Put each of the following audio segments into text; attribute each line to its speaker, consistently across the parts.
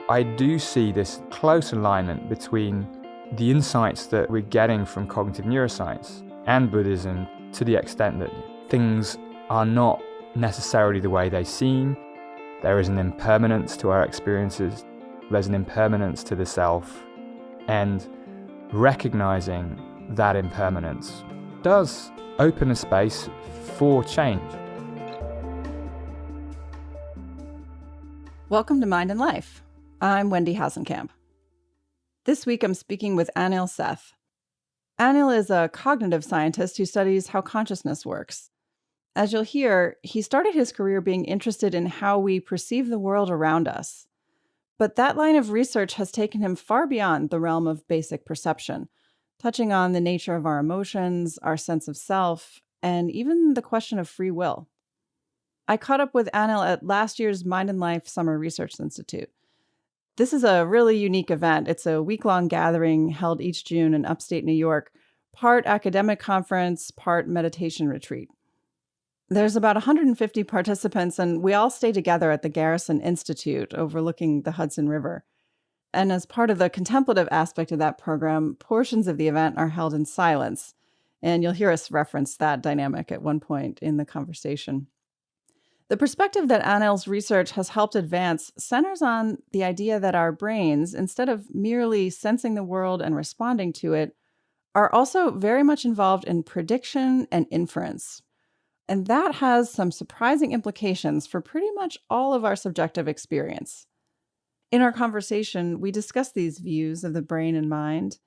Speaker 1: I do see this close alignment between the insights that we're getting from cognitive neuroscience and Buddhism, to the extent that things are not necessarily the way they seem. There is an impermanence to our experiences. There's an impermanence to the self. And recognizing that impermanence does open a space for change.
Speaker 2: Welcome to Mind and Life. I'm Wendy Hasenkamp. This week I'm speaking with Anil Seth. Anil is a cognitive scientist who studies how consciousness works. As you'll hear, he started his career being interested in how we perceive the world around us. But that line of research has taken him far beyond the realm of basic perception, touching on the nature of our emotions, our sense of self, and even the question of free will. I caught up with Anil at last year's Mind and Life Summer Research Institute. This is a really unique event. It's a week-long gathering held each June in upstate New York, part academic conference, part meditation retreat. There's about 150 participants, and we all stay together at the Garrison Institute overlooking the Hudson River. And as part of the contemplative aspect of that program, portions of the event are held in silence. And you'll hear us reference that dynamic at one point in the conversation. The perspective that Anil's research has helped advance centers on the idea that our brains, instead of merely sensing the world and responding to it, are also very much involved in prediction and inference. And that has some surprising implications for pretty much all of our subjective experience. In our conversation, we discuss these views of the brain and mind,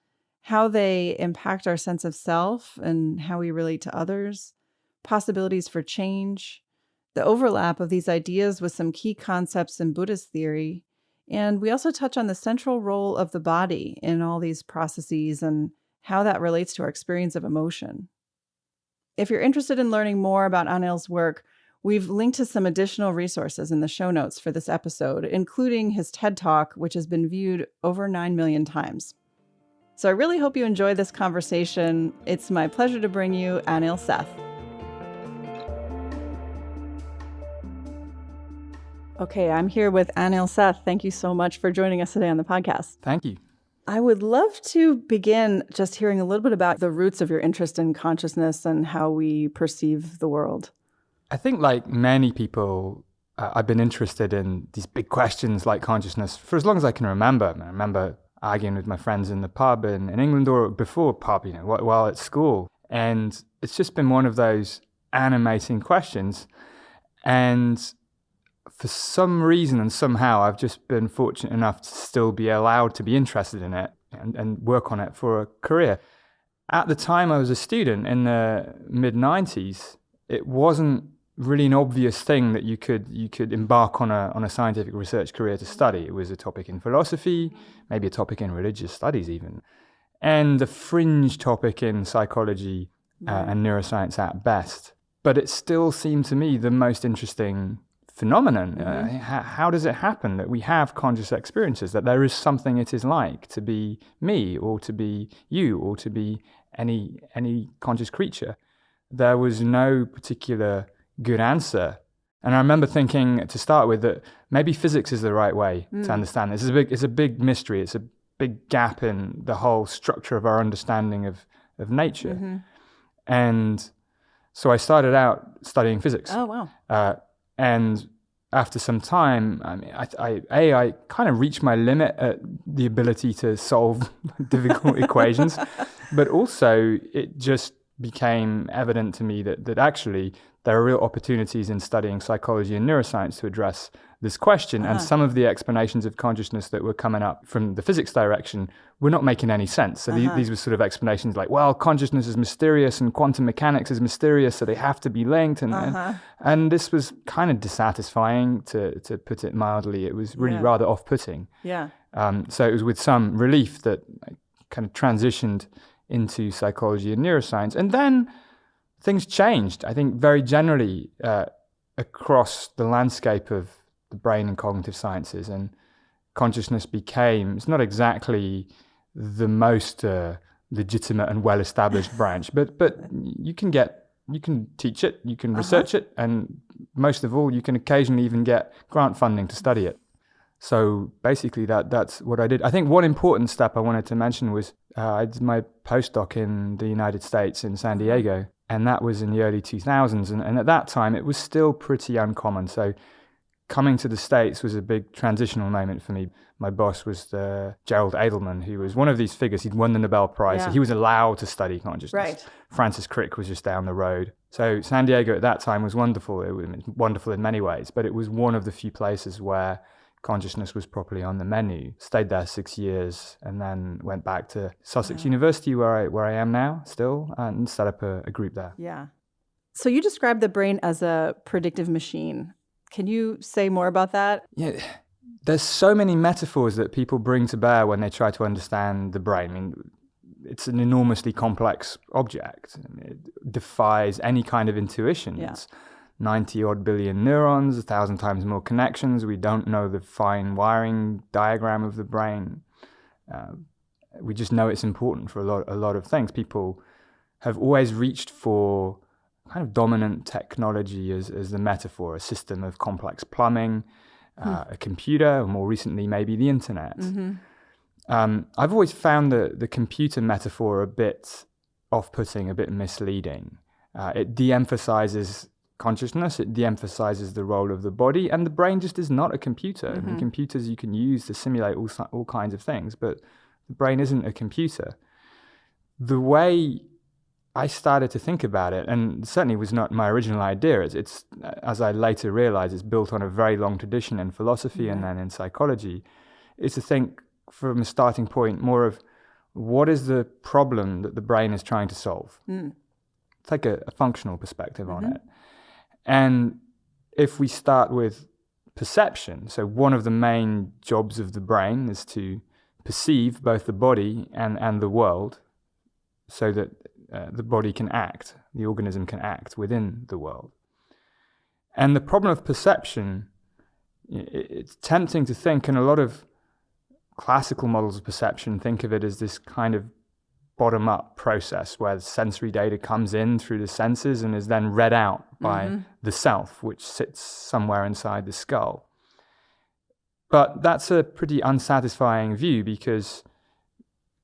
Speaker 2: how they impact our sense of self and how we relate to others, possibilities for change, the overlap of these ideas with some key concepts in Buddhist theory, and we also touch on the central role of the body in all these processes and how that relates to our experience of emotion. If you're interested in learning more about Anil's work, we've linked to some additional resources in the show notes for this episode, including his TED Talk, which has been viewed over 9 million times. So I really hope you enjoy this conversation. It's my pleasure to bring you Anil Seth. Okay, I'm here with Anil Seth. Thank you so much for joining us today on the podcast.
Speaker 1: Thank you.
Speaker 2: I would love to begin just hearing a little bit about the roots of your interest in consciousness and how we perceive the world.
Speaker 1: I think, like many people, I've been interested in these big questions like consciousness for as long as I can remember. I remember arguing with my friends in the pub in England, or before pub, while at school. And it's just been one of those animating questions. And for some reason and somehow, I've just been fortunate enough to still be allowed to be interested in it and work on it for a career. At the time I was a student in the mid-90s, it wasn't really an obvious thing that you could embark on a scientific research career to study. It was a topic in philosophy, maybe a topic in religious studies even, and a fringe topic in psychology and neuroscience at best. But it still seemed to me the most interesting phenomenon. How does it happen that we have conscious experiences, that there is something it is like to be me or to be you or to be any conscious creature? There was no particular good answer. And I remember thinking to start with that maybe physics is the right way to understand this. It's a big mystery. It's a big gap in the whole structure of our understanding of nature. And so I started out studying physics.
Speaker 2: Oh, wow.
Speaker 1: And after some time, I kind of reached my limit at the ability to solve difficult equations, but also it just became evident to me that actually there are real opportunities in studying psychology and neuroscience to address this question. And some of the explanations of consciousness that were coming up from the physics direction were not making any sense. So these were sort of explanations like, well, consciousness is mysterious and quantum mechanics is mysterious, so they have to be linked. And this was kind of dissatisfying, to put it mildly. It was really rather off-putting. So it was with some relief that I kind of transitioned into psychology and neuroscience. And then things changed, I think, very generally across the landscape of the brain and cognitive sciences, and consciousness became, it's not exactly the most legitimate and well-established branch, but you can teach it, you can research it, and most of all, you can occasionally even get grant funding to study it. So basically that's what I did. I think one important step I wanted to mention was I did my postdoc in the United States in San Diego, and that was in the early 2000s. And at that time, it was still pretty uncommon. So coming to the States was a big transitional moment for me. My boss was Gerald Edelman, who was one of these figures. He'd won the Nobel Prize, so he was allowed to study consciousness.
Speaker 2: Right.
Speaker 1: Francis Crick was just down the road. So San Diego at that time was wonderful. It was wonderful in many ways, but it was one of the few places where consciousness was properly on the menu. Stayed there 6 years and then went back to Sussex University, where I am now still, and set up a group there.
Speaker 2: Yeah. So you described the brain as a predictive machine. Can you say more about that?
Speaker 1: Yeah. There's so many metaphors that people bring to bear when they try to understand the brain. I mean, it's an enormously complex object. It defies any kind of intuition.
Speaker 2: Yeah.
Speaker 1: It's 90 odd billion neurons, 1,000 times more connections. We don't know the fine wiring diagram of the brain. We just know it's important for a lot of things. People have always reached for kind of dominant technology as the metaphor, a system of complex plumbing, a computer, or more recently maybe the internet. I've always found the computer metaphor a bit off-putting, a bit misleading. It de-emphasizes consciousness, it de-emphasizes the role of the body, and the brain just is not a computer. I mean, computers you can use to simulate all kinds of things, but the brain isn't a computer. The way I started to think about it, and certainly was not my original idea, it's as I later realized, it's built on a very long tradition in philosophy and then in psychology, is to think from a starting point more of what is the problem that the brain is trying to solve. Take a functional perspective on it. And if we start with perception, so one of the main jobs of the brain is to perceive both the body and the world so that the body can act, the organism can act within the world. And the problem of perception, it's tempting to think, and a lot of classical models of perception think of it as this kind of bottom-up process where the sensory data comes in through the senses and is then read out by the self, which sits somewhere inside the skull. But that's a pretty unsatisfying view, because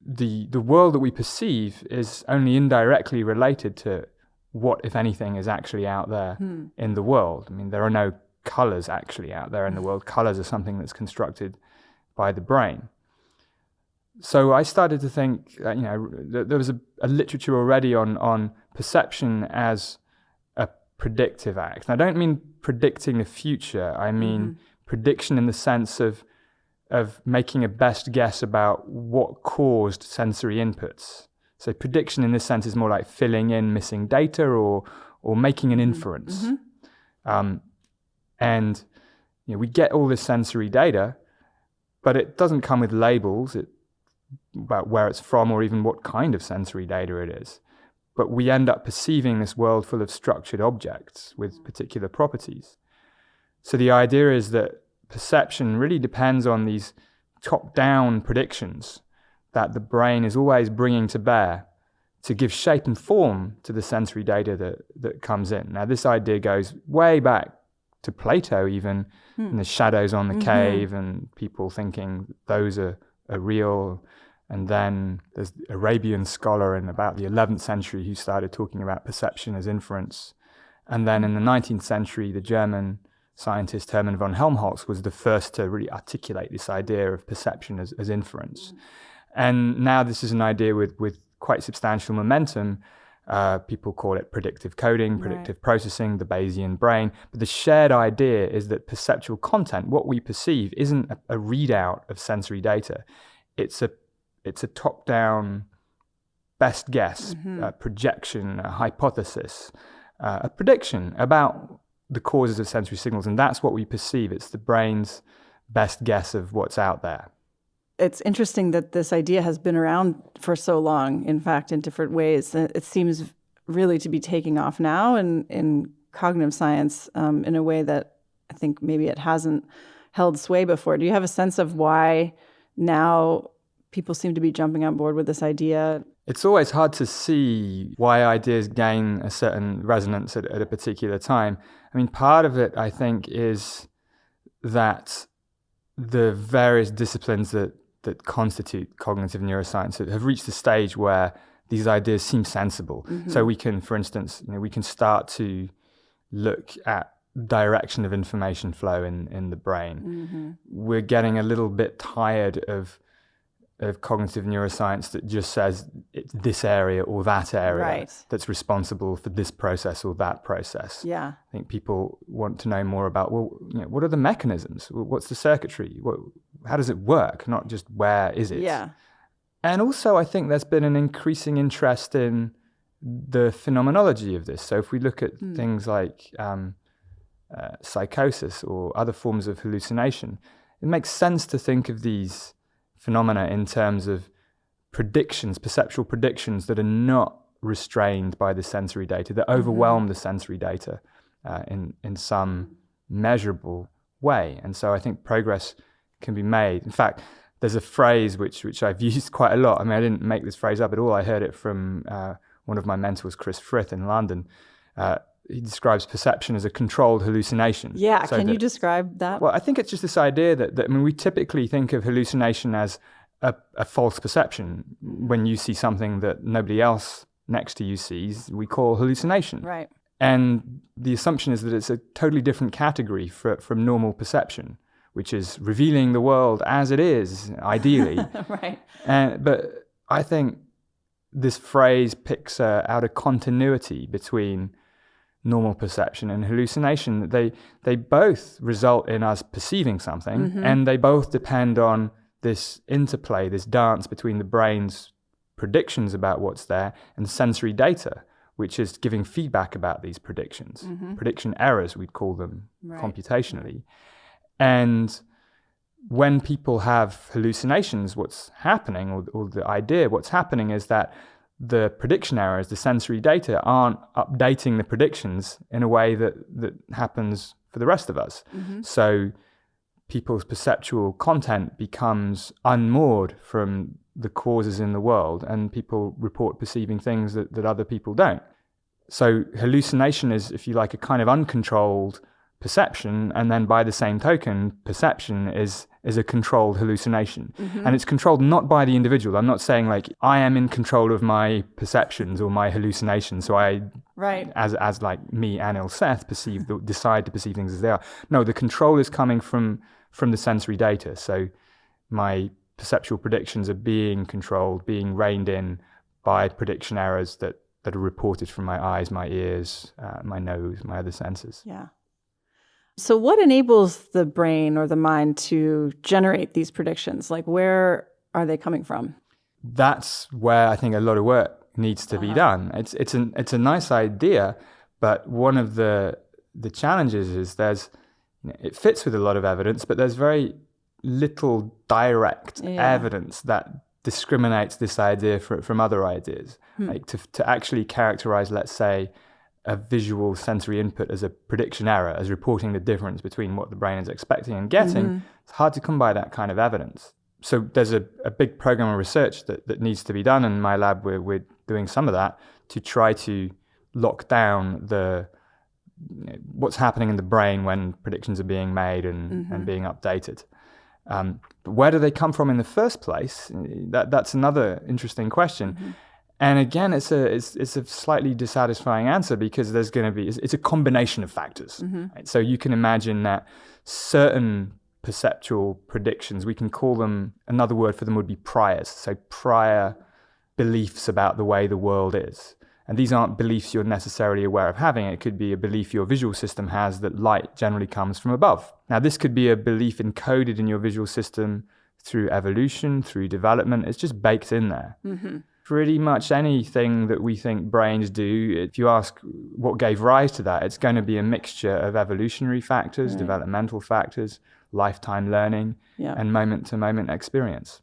Speaker 1: the world that we perceive is only indirectly related to what, if anything, is actually out there in the world. I mean, there are no colors actually out there in the world. Colors are something that's constructed by the brain. So I started to think, there was a literature already on perception as a predictive act. And I don't mean predicting the future. I mean prediction in the sense of making a best guess about what caused sensory inputs. So prediction in this sense is more like filling in missing data or making an inference. And we get all this sensory data, but it doesn't come with labels about where it's from or even what kind of sensory data it is. But we end up perceiving this world full of structured objects with particular properties. So the idea is that perception really depends on these top-down predictions that the brain is always bringing to bear to give shape and form to the sensory data that comes in. Now, this idea goes way back to Plato even, and the shadows on the cave, and people thinking those are real. And then there's the Arabian scholar in about the 11th century who started talking about perception as inference. And then in the 19th century, the German scientist Hermann von Helmholtz was the first to really articulate this idea of perception as inference. And now this is an idea with quite substantial momentum. People call it predictive coding, predictive processing, the Bayesian brain. But the shared idea is that perceptual content, what we perceive, isn't a readout of sensory data. It's a top-down best guess, a projection, a hypothesis, a prediction about the causes of sensory signals. And that's what we perceive. It's the brain's best guess of what's out there.
Speaker 2: It's interesting that this idea has been around for so long, in fact, in different ways. It seems really to be taking off now in cognitive science in a way that I think maybe it hasn't held sway before. Do you have a sense of why now people seem to be jumping on board with this idea?
Speaker 1: It's always hard to see why ideas gain a certain resonance at a particular time. I mean, part of it, I think, is that the various disciplines that constitute cognitive neuroscience have reached a stage where these ideas seem sensible. So we can, for instance, we can start to look at direction of information flow in the brain. We're getting a little bit tired of cognitive neuroscience that just says it's this area or that area that's responsible for this process or that process.
Speaker 2: Yeah.
Speaker 1: I think people want to know more about, what are the mechanisms? What's the circuitry? How does it work? Not just where is it?
Speaker 2: Yeah.
Speaker 1: And also, I think there's been an increasing interest in the phenomenology of this. So if we look at things like psychosis or other forms of hallucination, it makes sense to think of these phenomena in terms of predictions, perceptual predictions that are not restrained by the sensory data, that overwhelm the sensory data in some measurable way. And so I think progress can be made. In fact, there's a phrase which I've used quite a lot. I mean, I didn't make this phrase up at all. I heard it from one of my mentors, Chris Frith in London. He describes perception as a controlled hallucination.
Speaker 2: Yeah, so can you describe that?
Speaker 1: Well, I think it's just this idea that we typically think of hallucination as a false perception. When you see something that nobody else next to you sees, we call hallucination.
Speaker 2: Right.
Speaker 1: And the assumption is that it's a totally different category from normal perception, which is revealing the world as it is, ideally.
Speaker 2: Right.
Speaker 1: But I think this phrase picks out a continuity between normal perception and hallucination. They both result in us perceiving something, and they both depend on this interplay, this dance between the brain's predictions about what's there and sensory data, which is giving feedback about these predictions. Prediction errors, we'd call them computationally. And when people have hallucinations, what's happening, or the idea, what's happening is that the prediction errors, the sensory data, aren't updating the predictions in a way that happens for the rest of us. So people's perceptual content becomes unmoored from the causes in the world, and people report perceiving things that other people don't. So hallucination is, if you like, a kind of uncontrolled perception, and then by the same token, perception is a controlled hallucination. And it's controlled not by the individual. I'm not saying like I am in control of my perceptions or my hallucinations, so I, as like me, Anil Seth, decide to perceive things as they are. No, the control is coming from the sensory data. So my perceptual predictions are being controlled, being reined in by prediction errors that are reported from my eyes, my ears, my nose, my other senses.
Speaker 2: Yeah. So what enables the brain or the mind to generate these predictions? Like, where are they coming from?
Speaker 1: That's where I think a lot of work needs to be done. It's a nice idea, but one of the challenges is it fits with a lot of evidence, but there's very little direct evidence that discriminates this idea from other ideas. Like to actually characterize, let's say, a visual sensory input as a prediction error, as reporting the difference between what the brain is expecting and getting, it's hard to come by that kind of evidence. So there's a big program of research that needs to be done. In my lab, we're doing some of that to try to lock down what's happening in the brain when predictions are being made and being updated. But where do they come from in the first place? That's another interesting question. And again, it's a slightly dissatisfying answer, because there's going to be, it's a combination of factors. Right? So you can imagine that certain perceptual predictions, we can call them, another word for them would be priors. So prior beliefs about the way the world is. And these aren't beliefs you're necessarily aware of having. It could be a belief your visual system has that light generally comes from above. Now, this could be a belief encoded in your visual system through evolution, through development. It's just baked in there. Pretty much anything that we think brains do, if you ask what gave rise to that, it's going to be a mixture of evolutionary factors, developmental factors, lifetime learning, and moment-to-moment experience.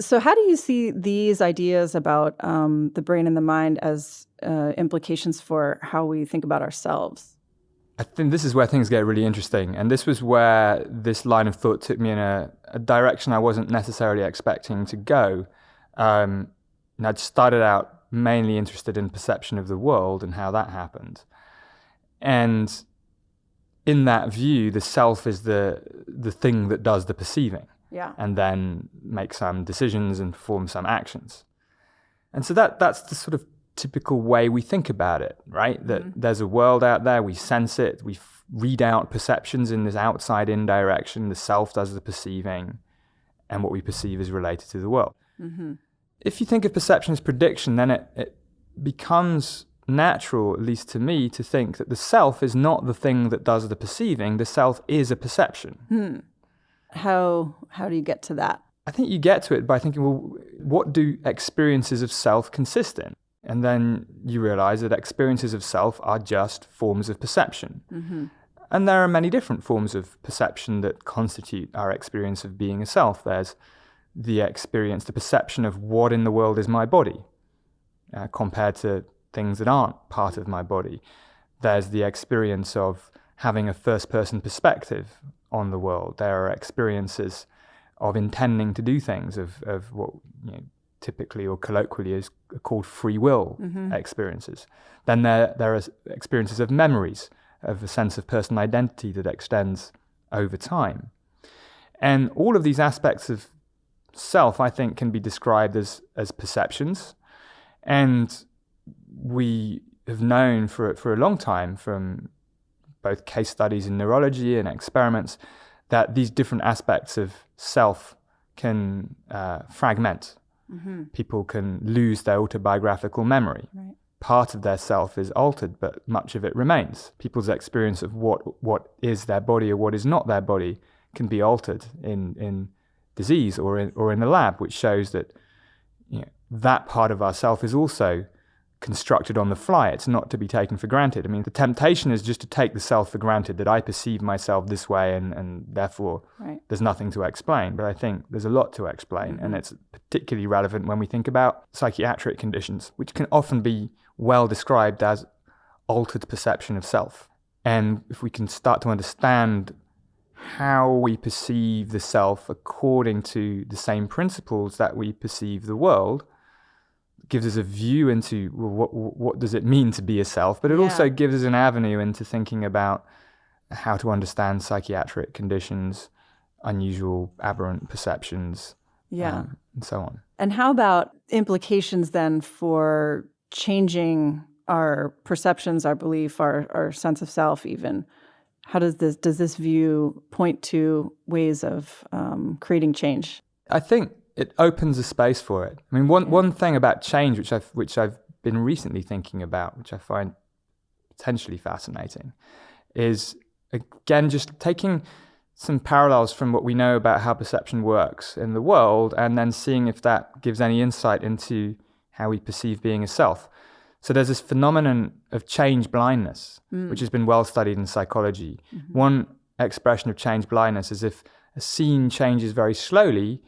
Speaker 2: So how do you see these ideas about the brain and the mind as implications for how we think about ourselves?
Speaker 1: I think this is where things get really interesting. And this was where this line of thought took me in a direction I wasn't necessarily expecting to go. And I'd started out mainly interested in perception of the world and how that happened. And in that view, the self is the the thing that does the perceiving.
Speaker 2: Yeah.
Speaker 1: And then make some decisions and perform some actions. And so that's the sort of typical way we think about it, right? That there's a world out there, we sense it, we read out perceptions in this outside-in direction, the self does the perceiving, and what we perceive is related to the world. Mm-hmm. If you think of perception as prediction, then it becomes natural, at least to me, to think that the self is not the thing that does the perceiving, the self is a perception.
Speaker 2: How do you get to that?
Speaker 1: I think you get to it by thinking, well, what do experiences of self consist in? And then you realize that experiences of self are just forms of perception. Mm-hmm. And there are many different forms of perception that constitute our experience of being a self. There's the experience, the perception of what in the world is my body, compared to things that aren't part of my body. There's the experience of having a first-person perspective on the world. There are experiences of intending to do things, of what typically or colloquially is called free will experiences. Then there are experiences of memories, of a sense of personal identity that extends over time. And all of these aspects of self, I think, can be described as perceptions. And we have known for a long time from both case studies in neurology and experiments that these different aspects of self can fragment. Mm-hmm. People can lose their autobiographical memory. Right. Part of their self is altered, but much of it remains. People's experience of what is their body or what is not their body can be altered in disease or in the lab, which shows that that part of our self is also constructed on the fly. It's not to be taken for granted. I mean, the temptation is just to take the self for granted, that I perceive myself this way and therefore there's nothing to explain. But I think there's a lot to explain, and it's particularly relevant when we think about psychiatric conditions, which can often be well described as altered perception of self. And if we can start to understand how we perceive the self according to the same principles that we perceive the world, gives us a view into what does it mean to be a self, but it also gives us an avenue into thinking about how to understand psychiatric conditions, unusual, aberrant perceptions, and so on.
Speaker 2: And how about implications then for changing our perceptions, our belief, our sense of self even? How does this view point to ways of creating change?
Speaker 1: I think it opens a space for it. I mean, one thing about change, which I've been recently thinking about, which I find potentially fascinating, is again just taking some parallels from what we know about how perception works in the world, and then seeing if that gives any insight into how we perceive being a self. So there's this phenomenon of change blindness, which has been well studied in psychology. Mm-hmm. One expression of change blindness is if a scene changes very slowly,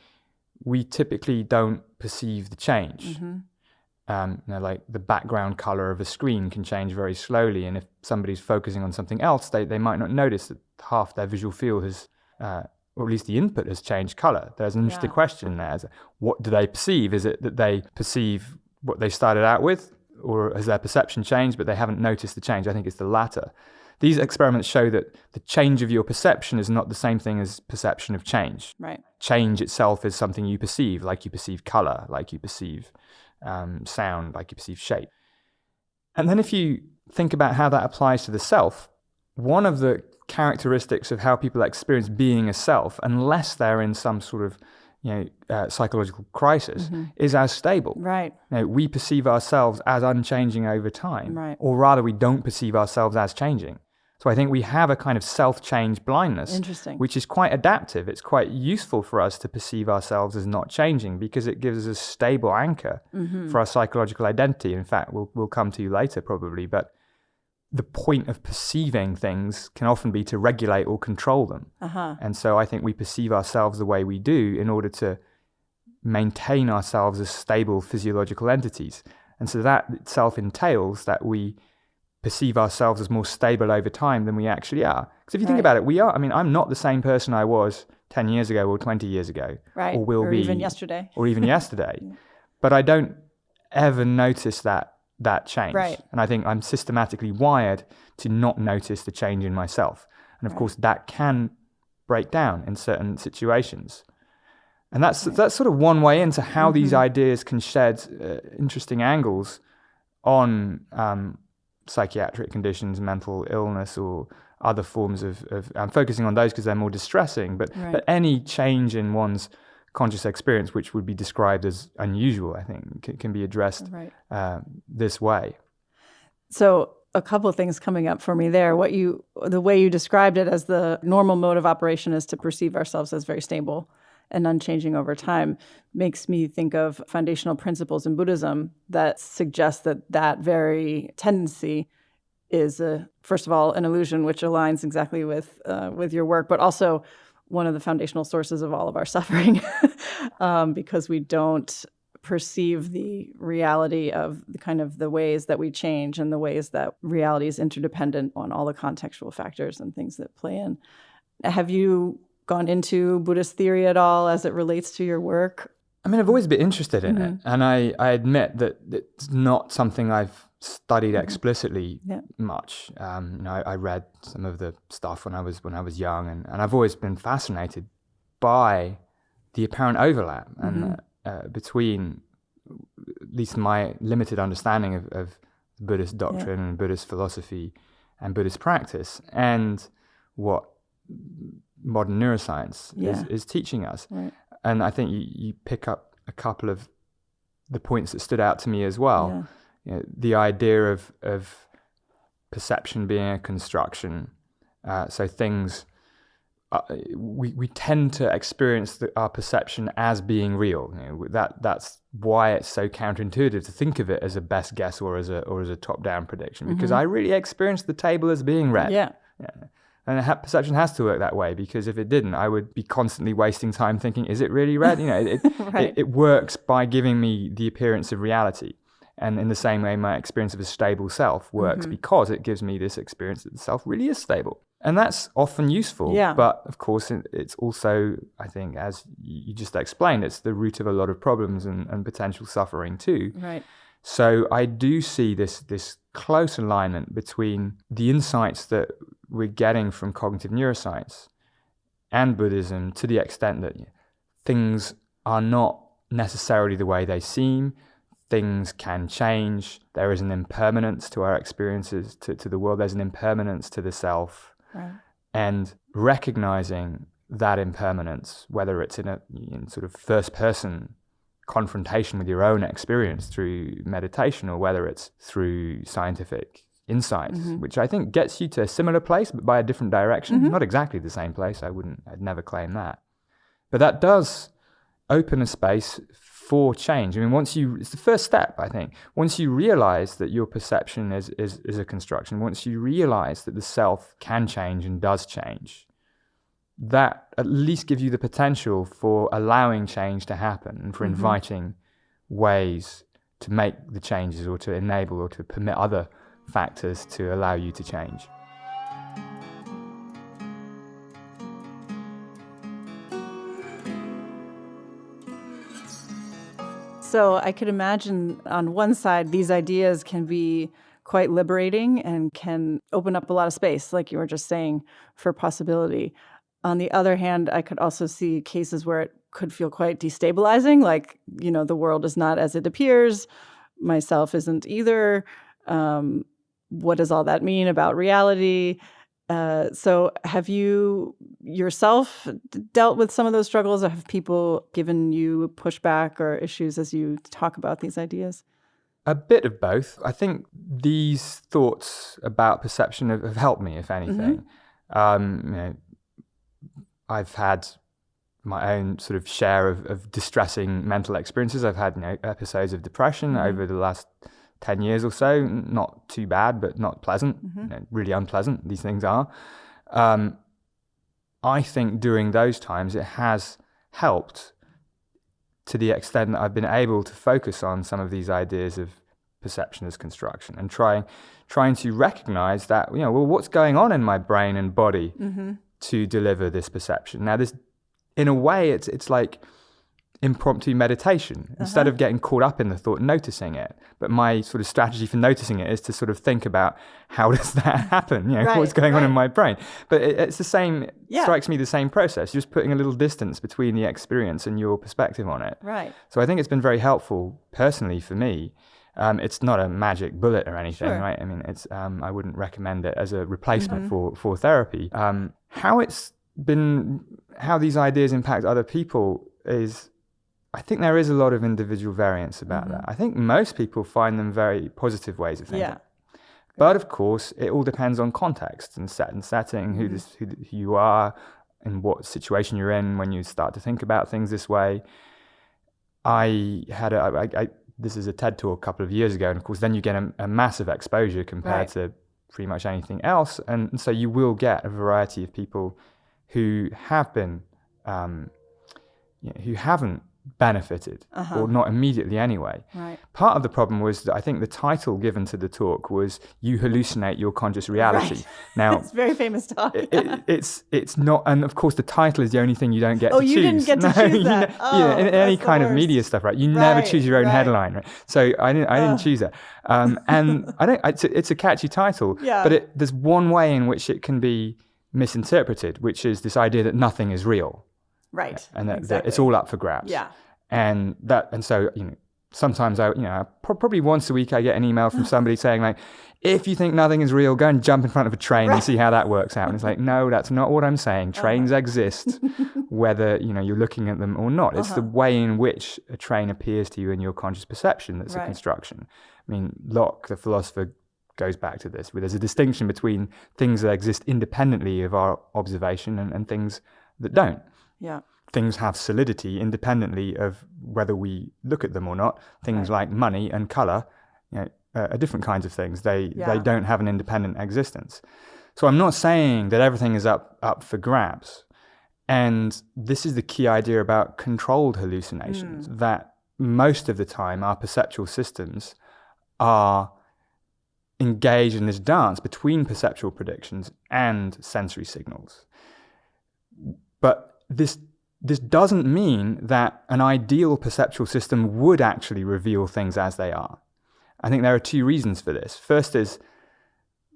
Speaker 1: we typically don't perceive the change. Mm-hmm. Like the background color of a screen can change very slowly, and if somebody's focusing on something else, they might not notice that half their visual field has, or at least the input has changed color. There's an interesting question there. What do they perceive? Is it that they perceive what they started out with, or has their perception changed but they haven't noticed the change? I think it's the latter. These experiments show that the change of your perception is not the same thing as perception of change.
Speaker 2: Right.
Speaker 1: Change itself is something you perceive, like you perceive color, like you perceive sound, like you perceive shape. And then if you think about how that applies to the self, one of the characteristics of how people experience being a self, unless they're in some sort of psychological crisis, is as stable.
Speaker 2: Right.
Speaker 1: We perceive ourselves as unchanging over time, or rather we don't perceive ourselves as changing. So I think we have a kind of self-change blindness, which is quite adaptive. It's quite useful for us to perceive ourselves as not changing because it gives us a stable anchor for our psychological identity. In fact, we'll come to you later probably, but the point of perceiving things can often be to regulate or control them. And so I think we perceive ourselves the way we do in order to maintain ourselves as stable physiological entities. And so that itself entails that we perceive ourselves as more stable over time than we actually are. Because if you think about it, we are. I mean, I'm not the same person I was 10 years ago or 20 years ago.
Speaker 2: Right.
Speaker 1: Or will be.
Speaker 2: Even yesterday.
Speaker 1: Or even yesterday. But I don't ever notice that change.
Speaker 2: Right.
Speaker 1: And I think I'm systematically wired to not notice the change in myself. And of course, that can break down in certain situations. And that's sort of one way into how these ideas can shed interesting angles on psychiatric conditions, mental illness, or other forms of I'm focusing on those because they're more distressing, but any change in one's conscious experience, which would be described as unusual, I think, can be addressed this way.
Speaker 2: So a couple of things coming up for me there. The way you described it as the normal mode of operation is to perceive ourselves as very stable and unchanging over time makes me think of foundational principles in Buddhism that suggest that very tendency is, first of all, an illusion, which aligns exactly with your work, but also one of the foundational sources of all of our suffering because we don't perceive the reality of the kind of the ways that we change and the ways that reality is interdependent on all the contextual factors and things that play in. Have you gone into Buddhist theory at all as it relates to your work?
Speaker 1: I mean, I've always been interested in it, and I admit that it's not something I've studied explicitly much. I read some of the stuff when I was young, and I've always been fascinated by the apparent overlap and between at least my limited understanding of Buddhist doctrine and Buddhist philosophy and Buddhist practice and what modern neuroscience is teaching us. Right. And I think you pick up a couple of the points that stood out to me as well. Yeah. The idea of perception being a construction. So things, we tend to experience our perception as being real. That's why it's so counterintuitive to think of it as a best guess or as a top-down prediction, because I really experienced the table as being red. Yeah. And perception has to work that way, because if it didn't, I would be constantly wasting time thinking, is it really red? It works by giving me the appearance of reality. And in the same way, my experience of a stable self works because it gives me this experience that the self really is stable. And that's often useful. Yeah. But of course, it's also, I think, as you just explained, it's the root of a lot of problems and potential suffering too. Right. So I do see this close alignment between the insights that we're getting from cognitive neuroscience and Buddhism, to the extent that things are not necessarily the way they seem. Things can change. There is an impermanence to our experiences, to the world. There's an impermanence to the self. Right. And recognizing that impermanence, whether it's in sort of first-person confrontation with your own experience through meditation, or whether it's through scientific insights, which I think gets you to a similar place, but by a different direction. Not exactly the same place. I'd never claim that. But that does open a space for change. I mean, it's the first step, I think. Once you realize that your perception is a construction, once you realize that the self can change and does change, that at least gives you the potential for allowing change to happen and for inviting ways to make the changes, or to enable or to permit other factors to allow you to change.
Speaker 2: So I could imagine on one side, these ideas can be quite liberating and can open up a lot of space, like you were just saying, for possibility. On the other hand, I could also see cases where it could feel quite destabilizing, like, the world is not as it appears, myself isn't either. What does all that mean about reality? So have you yourself dealt with some of those struggles, or have people given you pushback or issues as you talk about these ideas?
Speaker 1: A bit of both. I think these thoughts about perception have helped me, if anything. I've had my own sort of share of distressing mental experiences. I've had episodes of depression over the last 10 years or so. Not too bad, but not pleasant. Really unpleasant, these things are. I think during those times it has helped, to the extent that I've been able to focus on some of these ideas of perception as construction, and trying to recognize that, what's going on in my brain and body to deliver this perception. Now, this, in a way, it's like impromptu meditation. Instead of getting caught up in the thought, noticing it. But my sort of strategy for noticing it is to sort of think about, how does that happen? What's going on in my brain? But it's the same, strikes me the same process. You're just putting a little distance between the experience and your perspective on it.
Speaker 2: Right.
Speaker 1: So I think it's been very helpful personally for me. It's not a magic bullet or anything, right? I mean, it's I wouldn't recommend it as a replacement for therapy. How these ideas impact other people is, I think there is a lot of individual variance about that. I think most people find them very positive ways of thinking. Yeah. But of course, it all depends on context and setting, who you are, and what situation you're in when you start to think about things this way. This is a TED talk a couple of years ago, and of course then you get a massive exposure compared to pretty much anything else, and so you will get a variety of people who have been, who haven't benefited, or not immediately anyway. Right. Part of the problem was that I think the title given to the talk was "You Hallucinate Your Conscious Reality." Right. Now,
Speaker 2: it's a very famous talk.
Speaker 1: It's not, and of course the title is the only thing you don't get to choose.
Speaker 2: Oh, you didn't get to choose that.
Speaker 1: In any kind of media stuff, right? You never choose your own headline, right? So I didn't choose that, and it's a catchy title, but there's one way in which it can be misinterpreted, which is this idea that nothing is real.
Speaker 2: Right.
Speaker 1: And that it's all up for grabs.
Speaker 2: Yeah.
Speaker 1: And so, sometimes probably once a week I get an email from somebody saying like, if you think nothing is real, go and jump in front of a train and see how that works out. And it's like, no, that's not what I'm saying. Trains exist, whether, you're looking at them or not. It's the way in which a train appears to you in your conscious perception that's a construction. I mean, Locke, the philosopher, goes back to this, where there's a distinction between things that exist independently of our observation and things that don't. Yeah. Things have solidity independently of whether we look at them or not. Things like money and color, are different kinds of things. They don't have an independent existence. So I'm not saying that everything is up for grabs. And this is the key idea about controlled hallucinations, that most of the time our perceptual systems are engaged in this dance between perceptual predictions and sensory signals. But this doesn't mean that an ideal perceptual system would actually reveal things as they are. I think there are two reasons for this. First is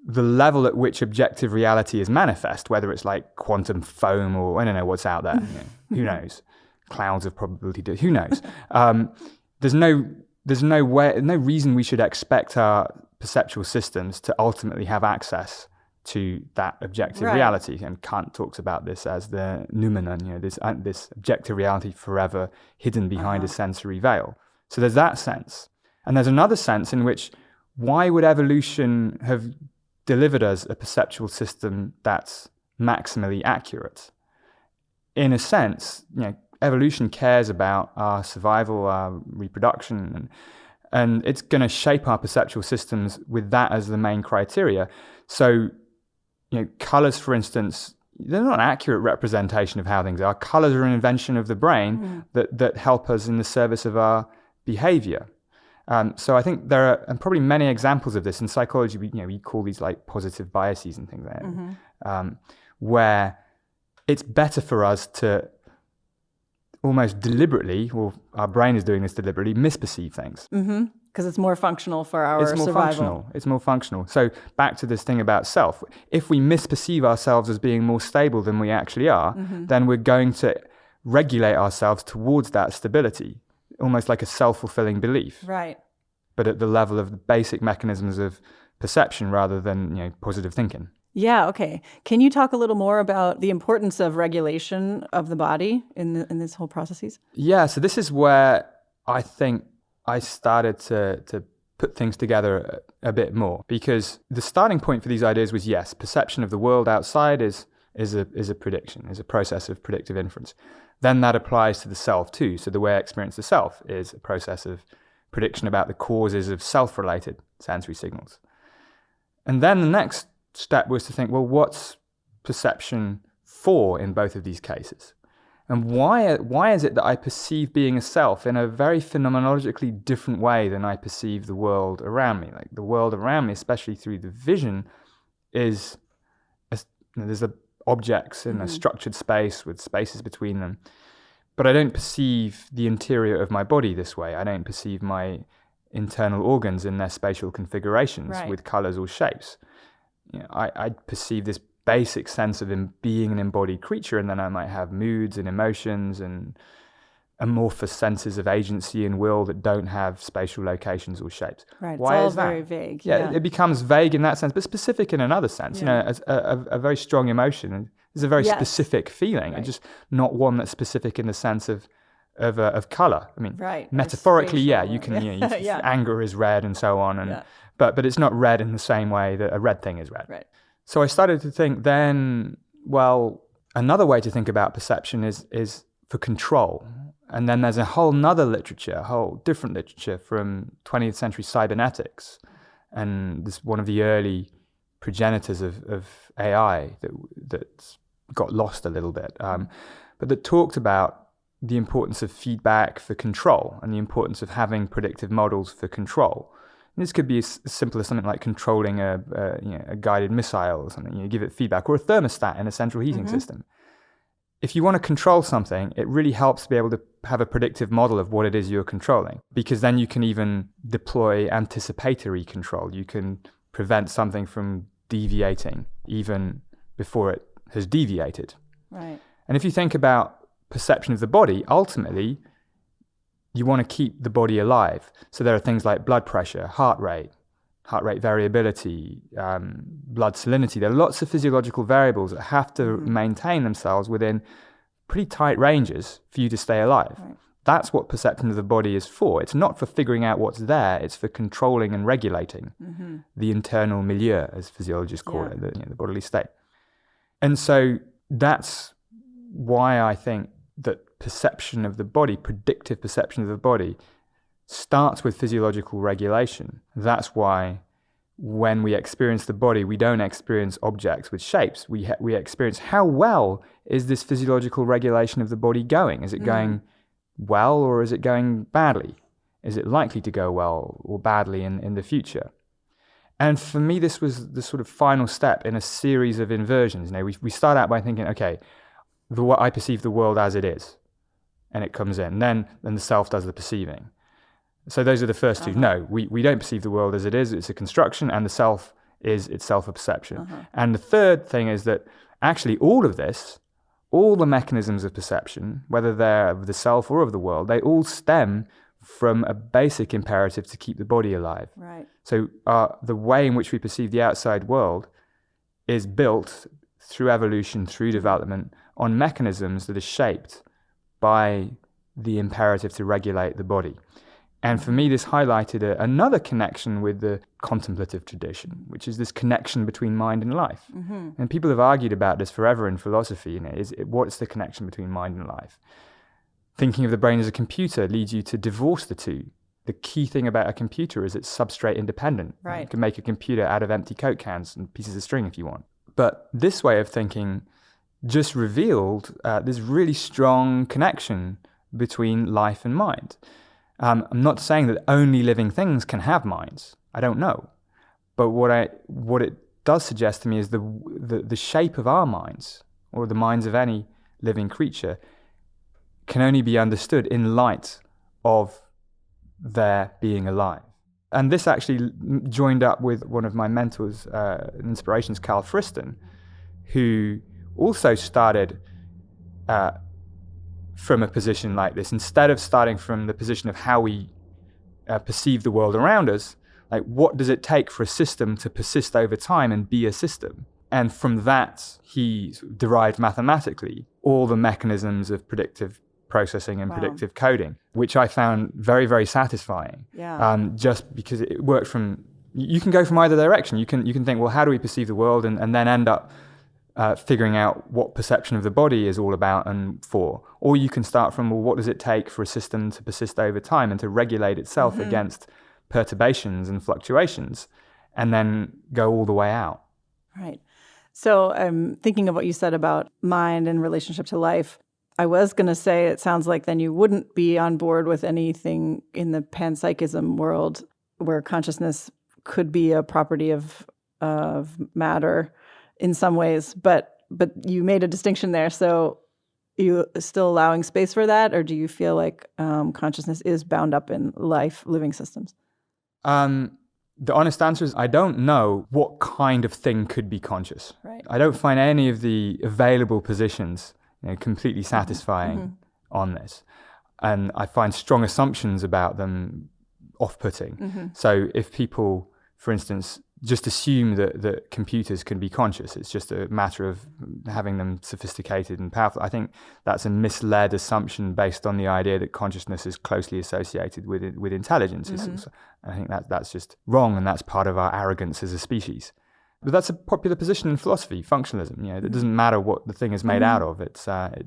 Speaker 1: the level at which objective reality is manifest, whether it's like quantum foam or I don't know what's out there. Who knows? Clouds of probability. Who knows? There's no reason we should expect our perceptual systems to ultimately have access to that objective reality. And Kant talks about this as the noumenon, this objective reality forever hidden behind a sensory veil. So there's that sense. And there's another sense in which, why would evolution have delivered us a perceptual system that's maximally accurate? In a sense, evolution cares about our survival, our reproduction, and it's going to shape our perceptual systems with that as the main criteria. So, colors, for instance, they're not an accurate representation of how things are. Colors are an invention of the brain that help us in the service of our behavior. So I think there are probably many examples of this in psychology. We call these like positive biases and things like that, where it's better for us to almost deliberately, or our brain is doing this deliberately, misperceive things.
Speaker 2: Because it's more functional for our survival.
Speaker 1: It's more functional. So back to this thing about self. If we misperceive ourselves as being more stable than we actually are, then we're going to regulate ourselves towards that stability, almost like a self-fulfilling belief. Right. But at the level of the basic mechanisms of perception rather than, positive thinking.
Speaker 2: Yeah, okay. Can you talk a little more about the importance of regulation of the body in this whole processes?
Speaker 1: Yeah, so this is where I think I started to put things together a bit more, because the starting point for these ideas was, yes, perception of the world outside is a prediction, is a process of predictive inference. Then that applies to the self too. So the way I experience the self is a process of prediction about the causes of self-related sensory signals. And then the next step was to think, well, what's perception for in both of these cases? And why is it that I perceive being a self in a very phenomenologically different way than I perceive the world around me? Like the world around me, especially through the vision, there's the objects in a structured space with spaces between them. But I don't perceive the interior of my body this way. I don't perceive my internal organs in their spatial configurations with colors or shapes. I perceive this basic sense of being an embodied creature, and then I might have moods and emotions and amorphous senses of agency and will that don't have spatial locations or shapes.
Speaker 2: Right.
Speaker 1: Why
Speaker 2: it's all
Speaker 1: is that?
Speaker 2: very vague.
Speaker 1: Yeah, it becomes vague in that sense, but specific in another sense. As a very strong emotion is a very specific feeling, and just not one that's specific in the sense of color. I mean, metaphorically, you can. Anger is red and so on, and but it's not red in the same way that a red thing is red.
Speaker 2: Right.
Speaker 1: So I started to think then, well, another way to think about perception is for control. And then there's a whole different literature from 20th century cybernetics. And this one of the early progenitors of AI that got lost a little bit, but that talked about the importance of feedback for control and the importance of having predictive models for control. And this could be as simple as something like controlling a guided missile or something. You give it feedback, or a thermostat in a central heating system. If you want to control something, it really helps to be able to have a predictive model of what it is you're controlling, because then you can even deploy anticipatory control. You can prevent something from deviating even before it has deviated.
Speaker 2: Right.
Speaker 1: And if you think about perception of the body, ultimately, you want to keep the body alive. So there are things like blood pressure, heart rate variability, blood salinity. There are lots of physiological variables that have to maintain themselves within pretty tight ranges for you to stay alive. Right. That's what perception of the body is for. It's not for figuring out what's there. It's for controlling and regulating the internal milieu, as physiologists call it, the bodily state. And so that's why I think that perception of the body, predictive perception of the body, starts with physiological regulation. That's why when we experience the body, we don't experience objects with shapes. We experience how well is this physiological regulation of the body going? Is it going well, or is it going badly? Is it likely to go well or badly in the future? And for me, this was the sort of final step in a series of inversions. We start out by thinking, okay, I perceive the world as it is, and it comes in. Then the self does the perceiving. So those are the first two. No, we don't perceive the world as it is. It's a construction, and the self is itself a perception. And the third thing is that actually all of this, all the mechanisms of perception, whether they're of the self or of the world, they all stem from a basic imperative to keep the body alive.
Speaker 2: Right.
Speaker 1: So the way in which we perceive the outside world is built through evolution, through development, on mechanisms that are shaped by the imperative to regulate the body. And for me, this highlighted another connection with the contemplative tradition, which is this connection between mind and life. And people have argued about this forever in philosophy. What's the connection between mind and life? Thinking of the brain as a computer leads you to divorce the two. The key thing about a computer is it's substrate independent.
Speaker 2: Right.
Speaker 1: You can make a computer out of empty Coke cans and pieces of string if you want. But this way of thinking just revealed this really strong connection between life and mind. I'm not saying that only living things can have minds. I don't know. But what it does suggest to me is the shape of our minds, or the minds of any living creature, can only be understood in light of their being alive. And this actually joined up with one of my mentors and inspirations, Carl Friston, who also started from a position like this. Instead of starting from the position of how we perceive the world around us, like what does it take for a system to persist over time and be a system? And from that, he derived mathematically all the mechanisms of predictive processing and predictive coding, which I found very, very satisfying. Just because it worked from, you can go from either direction. You can think, well, how do we perceive the world? And then end up figuring out what perception of the body is all about and for. Or you can start from, well, what does it take for a system to persist over time and to regulate itself against perturbations and fluctuations, and then go all the way out.
Speaker 2: Right. So I'm thinking of what you said about mind and relationship to life. I was going to say, it sounds like then you wouldn't be on board with anything in the panpsychism world where consciousness could be a property of matter in some ways, but you made a distinction there. So you still allowing space for that, or do you feel like consciousness is bound up in living systems?
Speaker 1: The honest answer is I don't know what kind of thing could be conscious.
Speaker 2: Right.
Speaker 1: I don't find any of the available positions completely satisfying on this. And I find strong assumptions about them off-putting. So if people, for instance, just assume that computers can be conscious, it's just a matter of having them sophisticated and powerful, I think that's a misled assumption based on the idea that consciousness is closely associated with intelligence. I think that's just wrong, and that's part of our arrogance as a species. But that's a popular position in philosophy, functionalism. It doesn't matter what the thing is made out of, it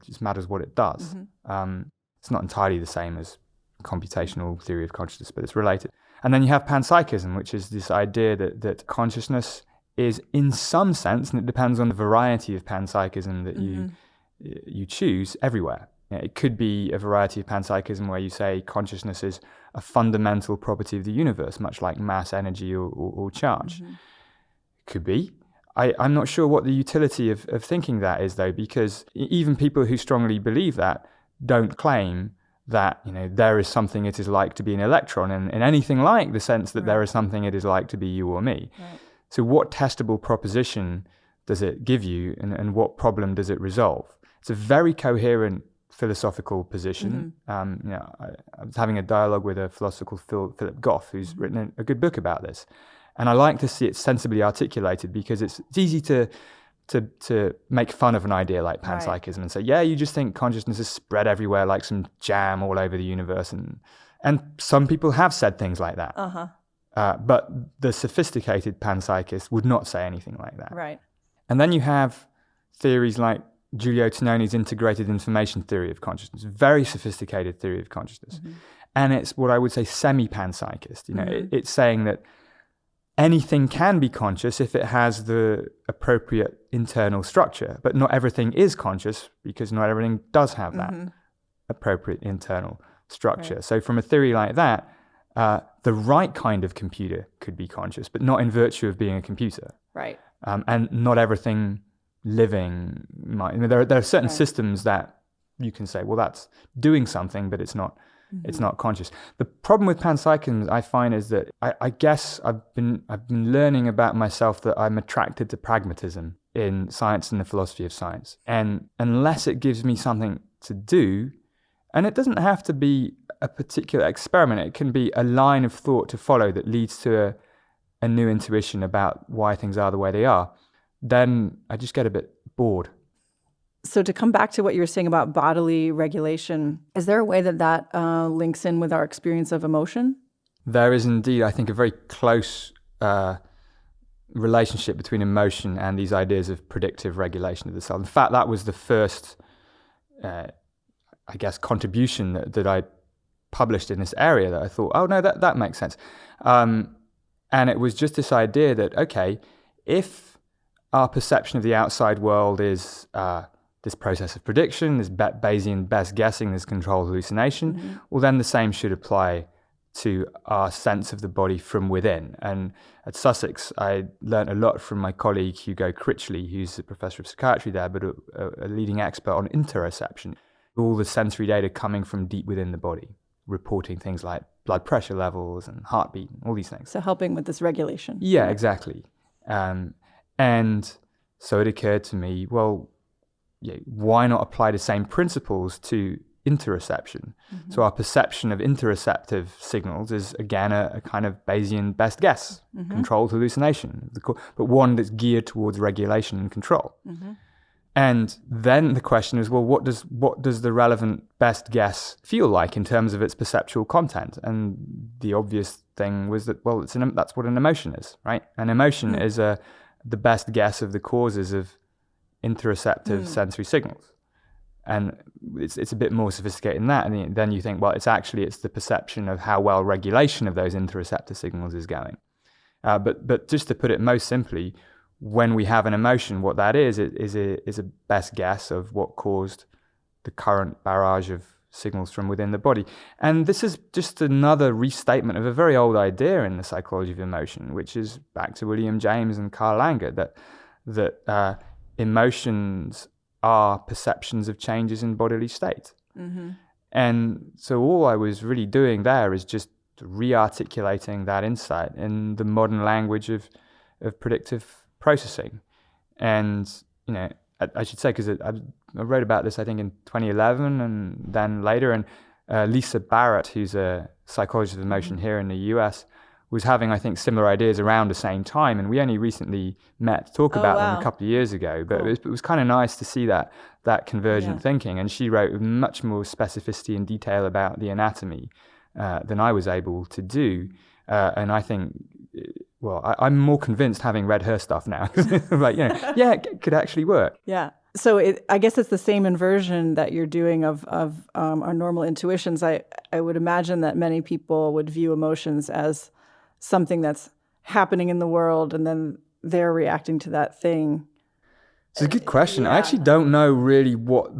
Speaker 1: just matters what it does. It's not entirely the same as computational theory of consciousness, but it's related. And then you have panpsychism, which is this idea that consciousness is, in some sense, and it depends on the variety of panpsychism that you choose, everywhere. It could be a variety of panpsychism where you say consciousness is a fundamental property of the universe, much like mass, energy, or charge. Could be. I'm not sure what the utility of thinking that is, though, because even people who strongly believe that don't claim that there is something it is like to be an electron in anything like the sense that there is something it is like to be you or me. Right. So what testable proposition does it give you, and what problem does it resolve? It's a very coherent philosophical position. I was having a dialogue with a philosopher called Philip Goff, who's written a good book about this. And I like to see it sensibly articulated, because it's easy to make fun of an idea like panpsychism and say, you just think consciousness is spread everywhere like some jam all over the universe. And some people have said things like that. But the sophisticated panpsychist would not say anything like that.
Speaker 2: Right.
Speaker 1: And then you have theories like Giulio Tononi's integrated information theory of consciousness, very sophisticated theory of consciousness. And it's what I would say semi-panpsychist. It's saying that anything can be conscious if it has the appropriate internal structure, but not everything is conscious because not everything does have that appropriate internal structure. Right. So from a theory like that, the right kind of computer could be conscious, but not in virtue of being a computer.
Speaker 2: Right.
Speaker 1: And not everything living might. There are certain systems that you can say, well, that's doing something, but it's not. It's not conscious. The problem with panpsychism, I find, is that I guess I've been learning about myself that I'm attracted to pragmatism in science and the philosophy of science. And unless it gives me something to do, and it doesn't have to be a particular experiment, it can be a line of thought to follow that leads to a new intuition about why things are the way they are, then I just get a bit bored.
Speaker 2: So to come back to what you were saying about bodily regulation, is there a way that links in with our experience of emotion?
Speaker 1: There is indeed, I think, a very close relationship between emotion and these ideas of predictive regulation of the self. In fact, that was the first, contribution that I published in this area that I thought, oh no, that makes sense. And it was just this idea that, okay, if our perception of the outside world is this process of prediction, this Bayesian best guessing, this controlled hallucination, well, then the same should apply to our sense of the body from within. And at Sussex, I learned a lot from my colleague Hugo Critchley, who's a professor of psychiatry there, but a leading expert on interoception. All the sensory data coming from deep within the body, reporting things like blood pressure levels and heartbeat, all these things.
Speaker 2: So helping with this regulation.
Speaker 1: Yeah, exactly. And so it occurred to me, well, why not apply the same principles to interoception? So our perception of interoceptive signals is, again, a kind of Bayesian best guess, controlled hallucination, but one that's geared towards regulation and control. And then the question is, well, what does the relevant best guess feel like in terms of its perceptual content? And the obvious thing was that, well, that's what an emotion is, right? An emotion is the best guess of the causes of interoceptive sensory signals. And it's a bit more sophisticated than that. And then you think, well, it's the perception of how well regulation of those interoceptive signals is going. But just to put it most simply, when we have an emotion, what that is a best guess of what caused the current barrage of signals from within the body. And this is just another restatement of a very old idea in the psychology of emotion, which is back to William James and Carl Langer, that emotions our perceptions of changes in bodily state.
Speaker 2: Mm-hmm.
Speaker 1: And so all I was really doing there is just re-articulating that insight in the modern language of predictive processing. And, I should say, because I wrote about this, I think, in 2011 and then later. And Lisa Barrett, who's a psychologist of emotion here in the US, was having, I think, similar ideas around the same time. And we only recently met to talk about them a couple of years ago. But it was kind of nice to see that convergent thinking. And she wrote with much more specificity and detail about the anatomy than I was able to do. And I think, I'm more convinced having read her stuff now. Like, it could actually work.
Speaker 2: Yeah. So I guess it's the same inversion that you're doing of our normal intuitions. I would imagine that many people would view emotions as something that's happening in the world, and then they're reacting to that thing.
Speaker 1: It's a good question. I actually don't know really what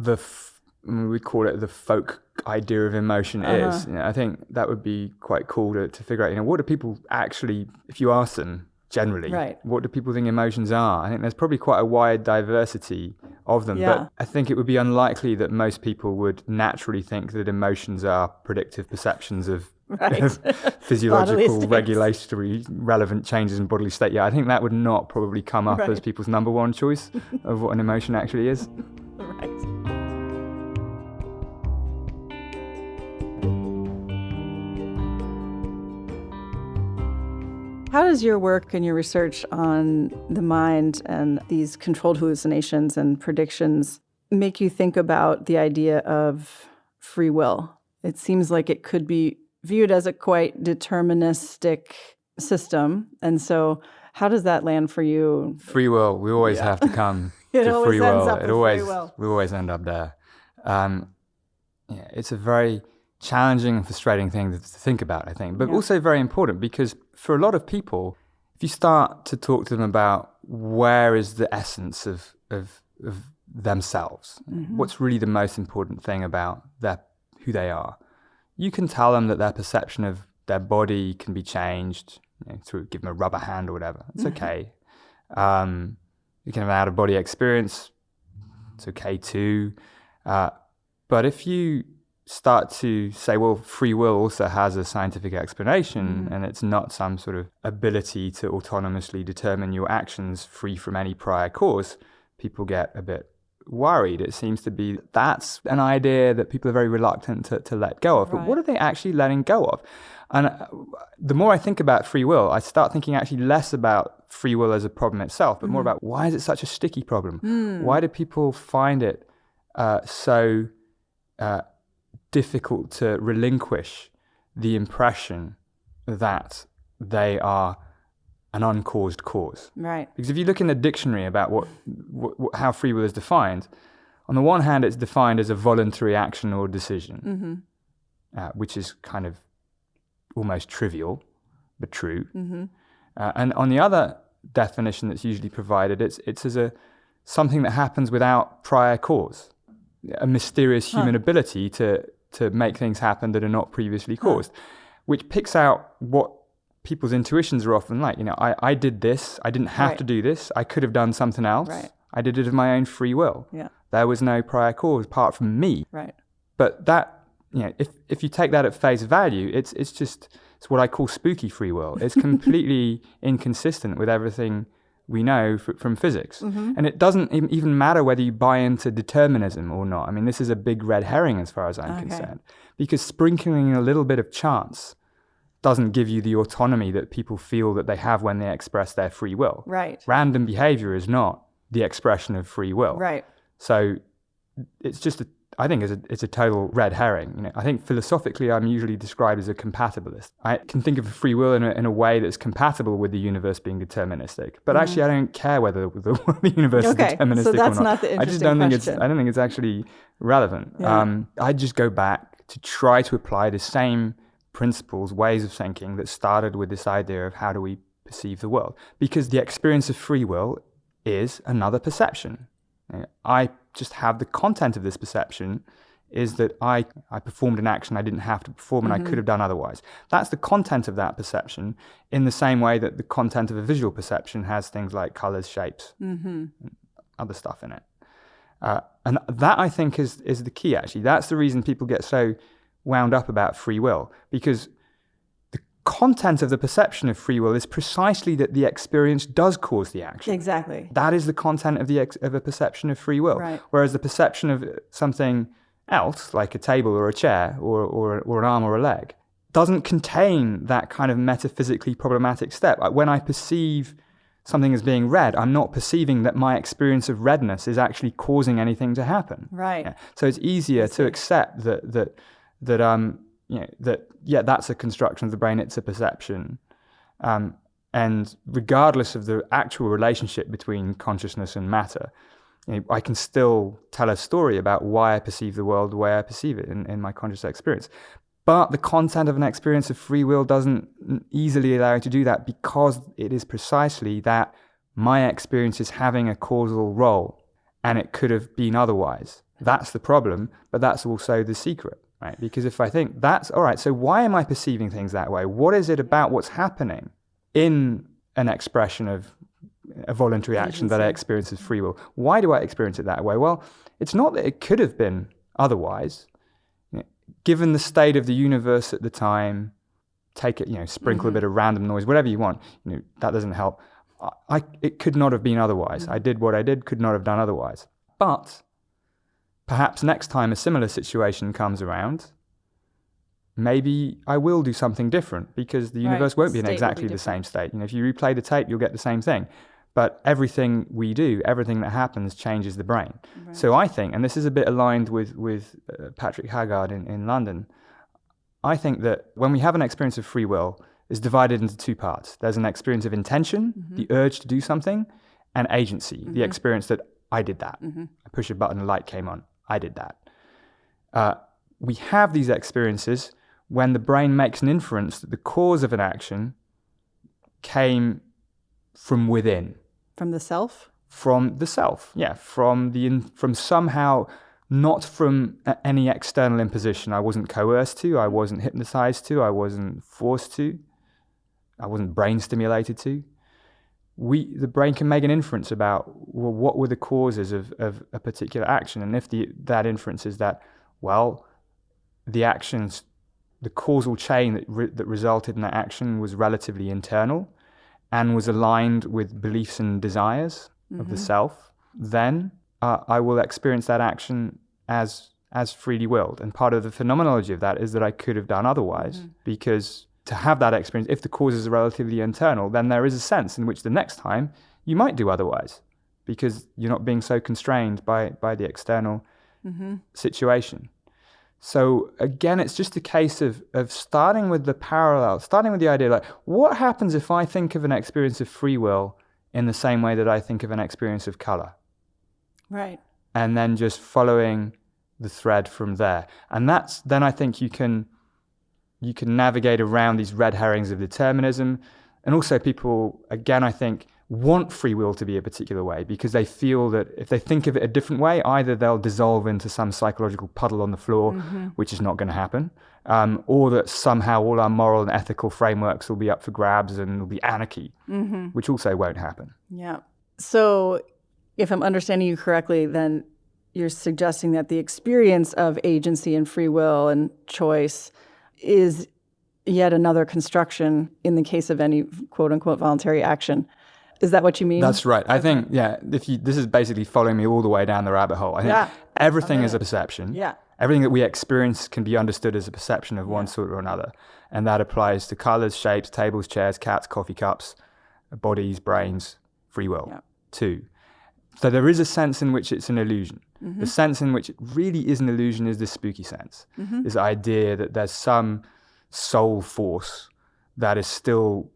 Speaker 1: we call it the folk idea of emotion is. I think that would be quite cool to figure out, what do people actually, if you ask them generally, what do people think emotions are? I think there's probably quite a wide diversity of them, but I think it would be unlikely that most people would naturally think that emotions are predictive perceptions of physiological, regulatory, relevant changes in bodily state. Yeah, I think that would not probably come up as people's number one choice of what an emotion actually is.
Speaker 2: Right. How does your work and your research on the mind and these controlled hallucinations and predictions make you think about the idea of free will? It seems like it could be viewed as a quite deterministic system. And so how does that land for you?
Speaker 1: Free will. We always have to come to free will. We always end up there. It's a very challenging and frustrating thing to think about, I think, but also very important, because for a lot of people, if you start to talk to them about where is the essence of themselves, what's really the most important thing about who they are, you can tell them that their perception of their body can be changed, through give them a rubber hand or whatever. It's okay. You can have an out-of-body experience. It's okay too. But if you start to say, well, free will also has a scientific explanation, and it's not some sort of ability to autonomously determine your actions free from any prior cause, people get a bit worried. It seems to be that's an idea that people are very reluctant to let go of. But what are they actually letting go of? And the more I think about free will, I start thinking actually less about free will as a problem itself, but more about why is it such a sticky problem? Why do people find it so difficult to relinquish the impression that they are an uncaused cause?
Speaker 2: Right.
Speaker 1: Because if you look in the dictionary about how free will is defined, on the one hand, it's defined as a voluntary action or decision, which is kind of almost trivial, but true. And on the other definition that's usually provided, it's as something that happens without prior cause, a mysterious human ability to make things happen that are not previously caused, which picks out what people's intuitions are often like. I did this, I didn't have to do this, I could have done something else. I did it of my own free will. There was no prior cause apart from me. But that, if you take that at face value, it's what I call spooky free will. It's completely inconsistent with everything we know from physics. And it doesn't even matter whether you buy into determinism or not. I mean, this is a big red herring as far as I'm concerned, because sprinkling a little bit of chance doesn't give you the autonomy that people feel that they have when they express their free will. Random behavior is not the expression of free will. So it's just I think it's a total red herring. I think philosophically I'm usually described as a compatibilist. I can think of free will in a way that's compatible with the universe being deterministic. But actually I don't care whether the universe is deterministic
Speaker 2: so that's
Speaker 1: or not.
Speaker 2: Not the interesting
Speaker 1: I just don't think
Speaker 2: question.
Speaker 1: I don't think it's actually relevant. I just go back to try to apply the same principles, ways of thinking that started with this idea of how do we perceive the world. Because the experience of free will is another perception. I just have the content of this perception is that I performed an action I didn't have to perform and I could have done otherwise. That's the content of that perception, in the same way that the content of a visual perception has things like colors, shapes, and other stuff in it. And that, I think, is the key, actually. That's the reason people get so wound up about free will, because the content of the perception of free will is precisely that the experience does cause the action.
Speaker 2: Exactly.
Speaker 1: That is the content of of a perception of free will.
Speaker 2: Right.
Speaker 1: Whereas the perception of something else, like a table or a chair or an arm or a leg, doesn't contain that kind of metaphysically problematic step. When I perceive something as being red, I'm not perceiving that my experience of redness is actually causing anything to happen.
Speaker 2: Right.
Speaker 1: Yeah. So it's easier to accept that that's a construction of the brain, it's a perception. And regardless of the actual relationship between consciousness and matter, I can still tell a story about why I perceive the world the way I perceive it in my conscious experience. But the content of an experience of free will doesn't easily allow you to do that, because it is precisely that my experience is having a causal role, and it could have been otherwise. That's the problem, but that's also the secret, right? Because if I think that's all right, so why am I perceiving things that way? What is it about what's happening in an expression of a voluntary action that I experience as free will? Why do I experience it that way? Well, it's not that it could have been otherwise. Given the state of the universe at the time, take it, sprinkle a bit of random noise, whatever you want, that doesn't help. It could not have been otherwise. I did what I did, could not have done otherwise. But perhaps next time a similar situation comes around, maybe I will do something different, because the universe won't be in exactly the same state. If you replay the tape, you'll get the same thing. But everything we do, everything that happens, changes the brain. Right. So I think, and this is a bit aligned with Patrick Haggard in London, I think that when we have an experience of free will, it's divided into two parts. There's an experience of intention, the urge to do something, and agency, the experience that I did that. I pushed a button, a light came on, I did that. We have these experiences when the brain makes an inference that the cause of an action came from within.
Speaker 2: From the self?
Speaker 1: From the self, yeah. From somehow, not from any external imposition. I wasn't coerced to, I wasn't hypnotized to, I wasn't forced to, I wasn't brain stimulated to. The brain can make an inference about, well, what were the causes of a particular action? And if that inference is that, well, the actions, the causal chain that resulted in that action was relatively internal, and was aligned with beliefs and desires of the self, then I will experience that action as freely willed. And part of the phenomenology of that is that I could have done otherwise, because to have that experience, if the causes are relatively internal, then there is a sense in which the next time you might do otherwise, because you're not being so constrained by the external situation. So again, it's just a case of starting with the parallel, starting with the idea, like, what happens if I think of an experience of free will in the same way that I think of an experience of color?
Speaker 2: Right.
Speaker 1: And then just following the thread from there. And then I think you can navigate around these red herrings of determinism. And also people, again, I think, want free will to be a particular way, because they feel that if they think of it a different way, either they'll dissolve into some psychological puddle on the floor, which is not going to happen, or that somehow all our moral and ethical frameworks will be up for grabs and there'll be anarchy, which also won't happen.
Speaker 2: Yeah. So if I'm understanding you correctly, then you're suggesting that the experience of agency and free will and choice is yet another construction in the case of any quote unquote voluntary action. Is that what you mean?
Speaker 1: That's right. I think, yeah, this is basically following me all the way down the rabbit hole. I think everything is a perception.
Speaker 2: Yeah.
Speaker 1: Everything that we experience can be understood as a perception of one sort or another. And that applies to colors, shapes, tables, chairs, cats, coffee cups, bodies, brains, free will too. So there is a sense in which it's an illusion. The sense in which it really is an illusion is this spooky sense. This idea that there's some soul force that is still,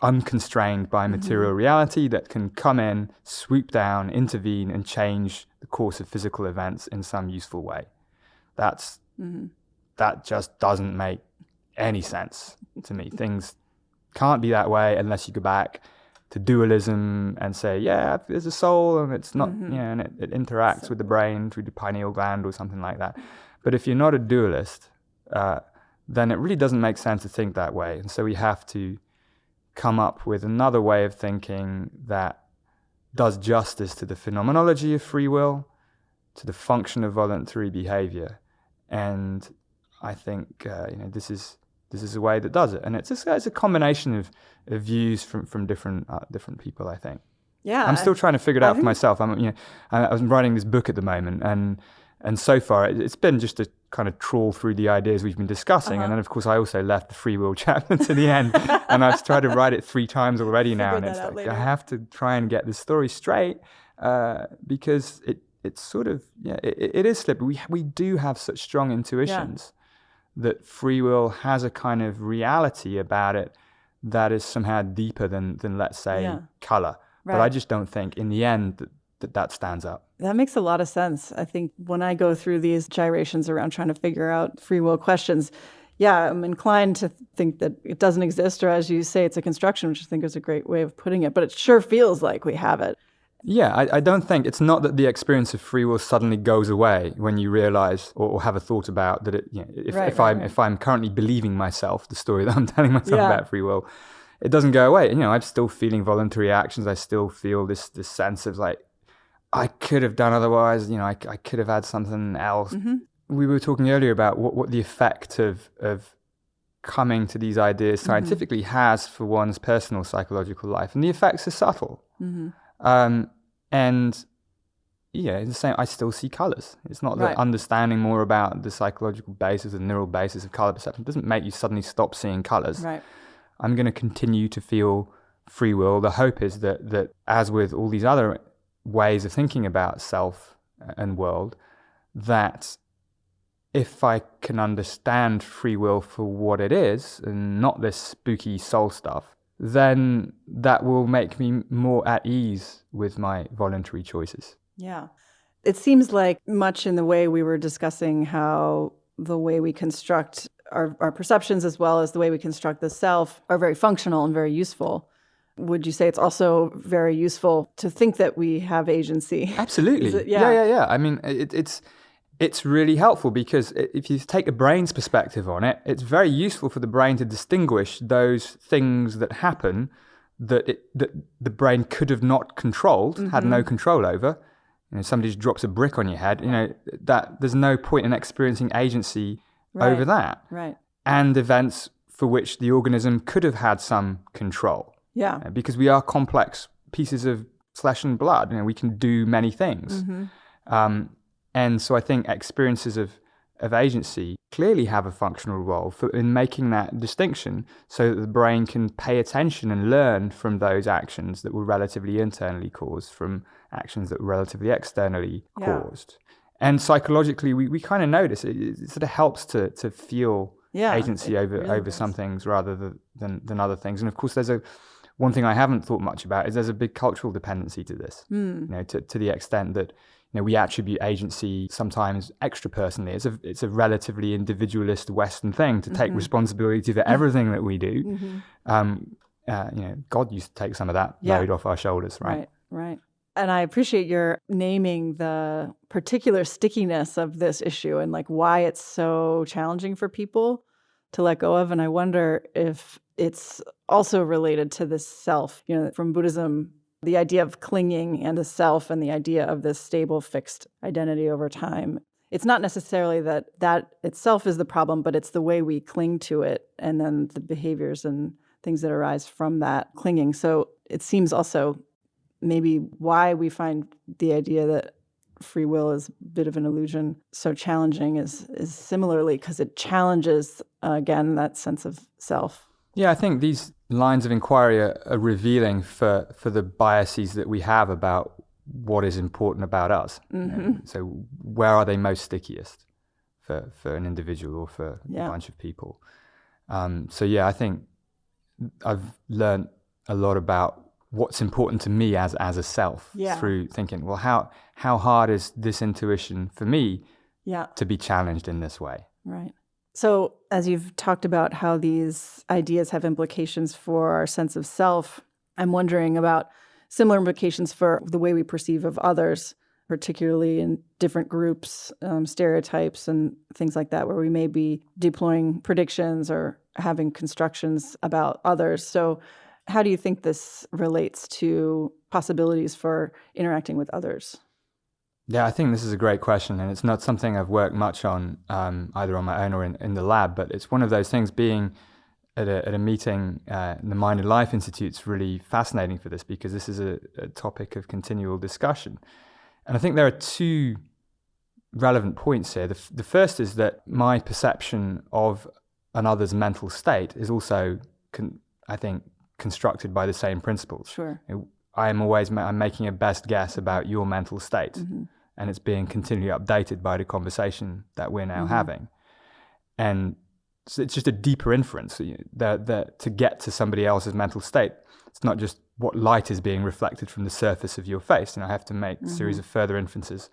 Speaker 1: unconstrained by material reality, that can come in, swoop down, intervene, and change the course of physical events in some useful way. That just doesn't make any sense to me. Things can't be that way unless you go back to dualism and say, yeah, there's a soul and it's not, and it interacts with the brain through the pineal gland or something like that. But if you're not a dualist, then it really doesn't make sense to think that way. And so we have to come up with another way of thinking that does justice to the phenomenology of free will, to the function of voluntary behavior. And I think this is a way that does it. And it's a combination of views from different people, I think.
Speaker 2: Yeah,
Speaker 1: I'm still trying to figure it out for myself. I was writing this book at the moment, and so far it's been just a kind of trawl through the ideas we've been discussing. And then, of course, I also left the free will chapter to the end, and I've tried to write it 3 times already now. And it's like, later. I have to try and get the story straight because it's sort of, it is slippery. We do have such strong intuitions that free will has a kind of reality about it that is somehow deeper than let's say, color. Right. But I just don't think in the end that stands up.
Speaker 2: That makes a lot of sense. I think when I go through these gyrations around trying to figure out free will questions, I'm inclined to think that it doesn't exist, or as you say, it's a construction, which I think is a great way of putting it, but it sure feels like we have it.
Speaker 1: Yeah, I don't think, it's not that the experience of free will suddenly goes away when you realize or have a thought about that if I'm currently believing myself, the story that I'm telling myself about free will, it doesn't go away. I'm still feeling voluntary actions. I still feel this sense of like, I could have done otherwise, I could have had something else. Mm-hmm. We were talking earlier about what the effect of coming to these ideas scientifically has for one's personal psychological life. And the effects are subtle. Mm-hmm. The same, I still see colors. It's not that understanding more about the psychological basis, the neural basis of color perception doesn't make you suddenly stop seeing colors. Right. I'm going to continue to feel free will. The hope is that as with all these other ways of thinking about self and world, that if I can understand free will for what it is and not this spooky soul stuff, then that will make me more at ease with my voluntary choices. Yeah.
Speaker 2: It seems like much in the way we were discussing how the way we construct our perceptions as well as the way we construct the self are very functional and very useful. Would you say it's also very useful to think that we have agency?
Speaker 1: Absolutely. Yeah. I mean, it's really helpful because if you take a brain's perspective on it, it's very useful for the brain to distinguish those things that happen that the brain could have not controlled, had no control over. Somebody just drops a brick on your head, that there's no point in experiencing agency over that. Right. And events for which the organism could have had some control. Yeah. Because we are complex pieces of flesh and blood. We can do many things. Mm-hmm. And so I think experiences of agency clearly have a functional role in making that distinction so that the brain can pay attention and learn from those actions that were relatively internally caused from actions that were relatively externally caused. And psychologically, we kind of notice it sort of helps to feel agency over some things rather than other things. And of course, there's one thing I haven't thought much about is there's a big cultural dependency to this, to the extent that we attribute agency sometimes extra personally. It's a relatively individualist Western thing to take responsibility for everything that we do. God used to take some of that load off our shoulders, right?
Speaker 2: Right. And I appreciate your naming the particular stickiness of this issue and like why it's so challenging for people to let go of. And I wonder if it's also related to this self, from Buddhism, the idea of clinging and the self and the idea of this stable, fixed identity over time. It's not necessarily that itself is the problem, but it's the way we cling to it and then the behaviors and things that arise from that clinging. So it seems also maybe why we find the idea that free will is a bit of an illusion so challenging is similarly because it challenges, again, that sense of self.
Speaker 1: Yeah, I think these lines of inquiry are revealing for the biases that we have about what is important about us. Mm-hmm. So where are they most stickiest for an individual or for a bunch of people? I think I've learned a lot about what's important to me as a self through thinking, well, how hard is this intuition for me to be challenged in this way?
Speaker 2: Right. So as you've talked about how these ideas have implications for our sense of self, I'm wondering about similar implications for the way we perceive of others, particularly in different groups, stereotypes and things like that, where we may be deploying predictions or having constructions about others. So how do you think this relates to possibilities for interacting with others?
Speaker 1: Yeah, I think this is a great question, and it's not something I've worked much on, either on my own or in the lab, but it's one of those things. Being at a meeting in the Mind and Life Institute's really fascinating for this, because this is a topic of continual discussion. And I think there are two relevant points here. The first is that my perception of another's mental state is also, I think, constructed by the same principles.
Speaker 2: Sure.
Speaker 1: I'm making a best guess about your mental state,
Speaker 2: Mm-hmm.
Speaker 1: and it's being continually updated by the conversation that we're now having. And so it's just a deeper inference that to get to somebody else's mental state, it's not just what light is being reflected from the surface of your face. I have to make a series of further inferences.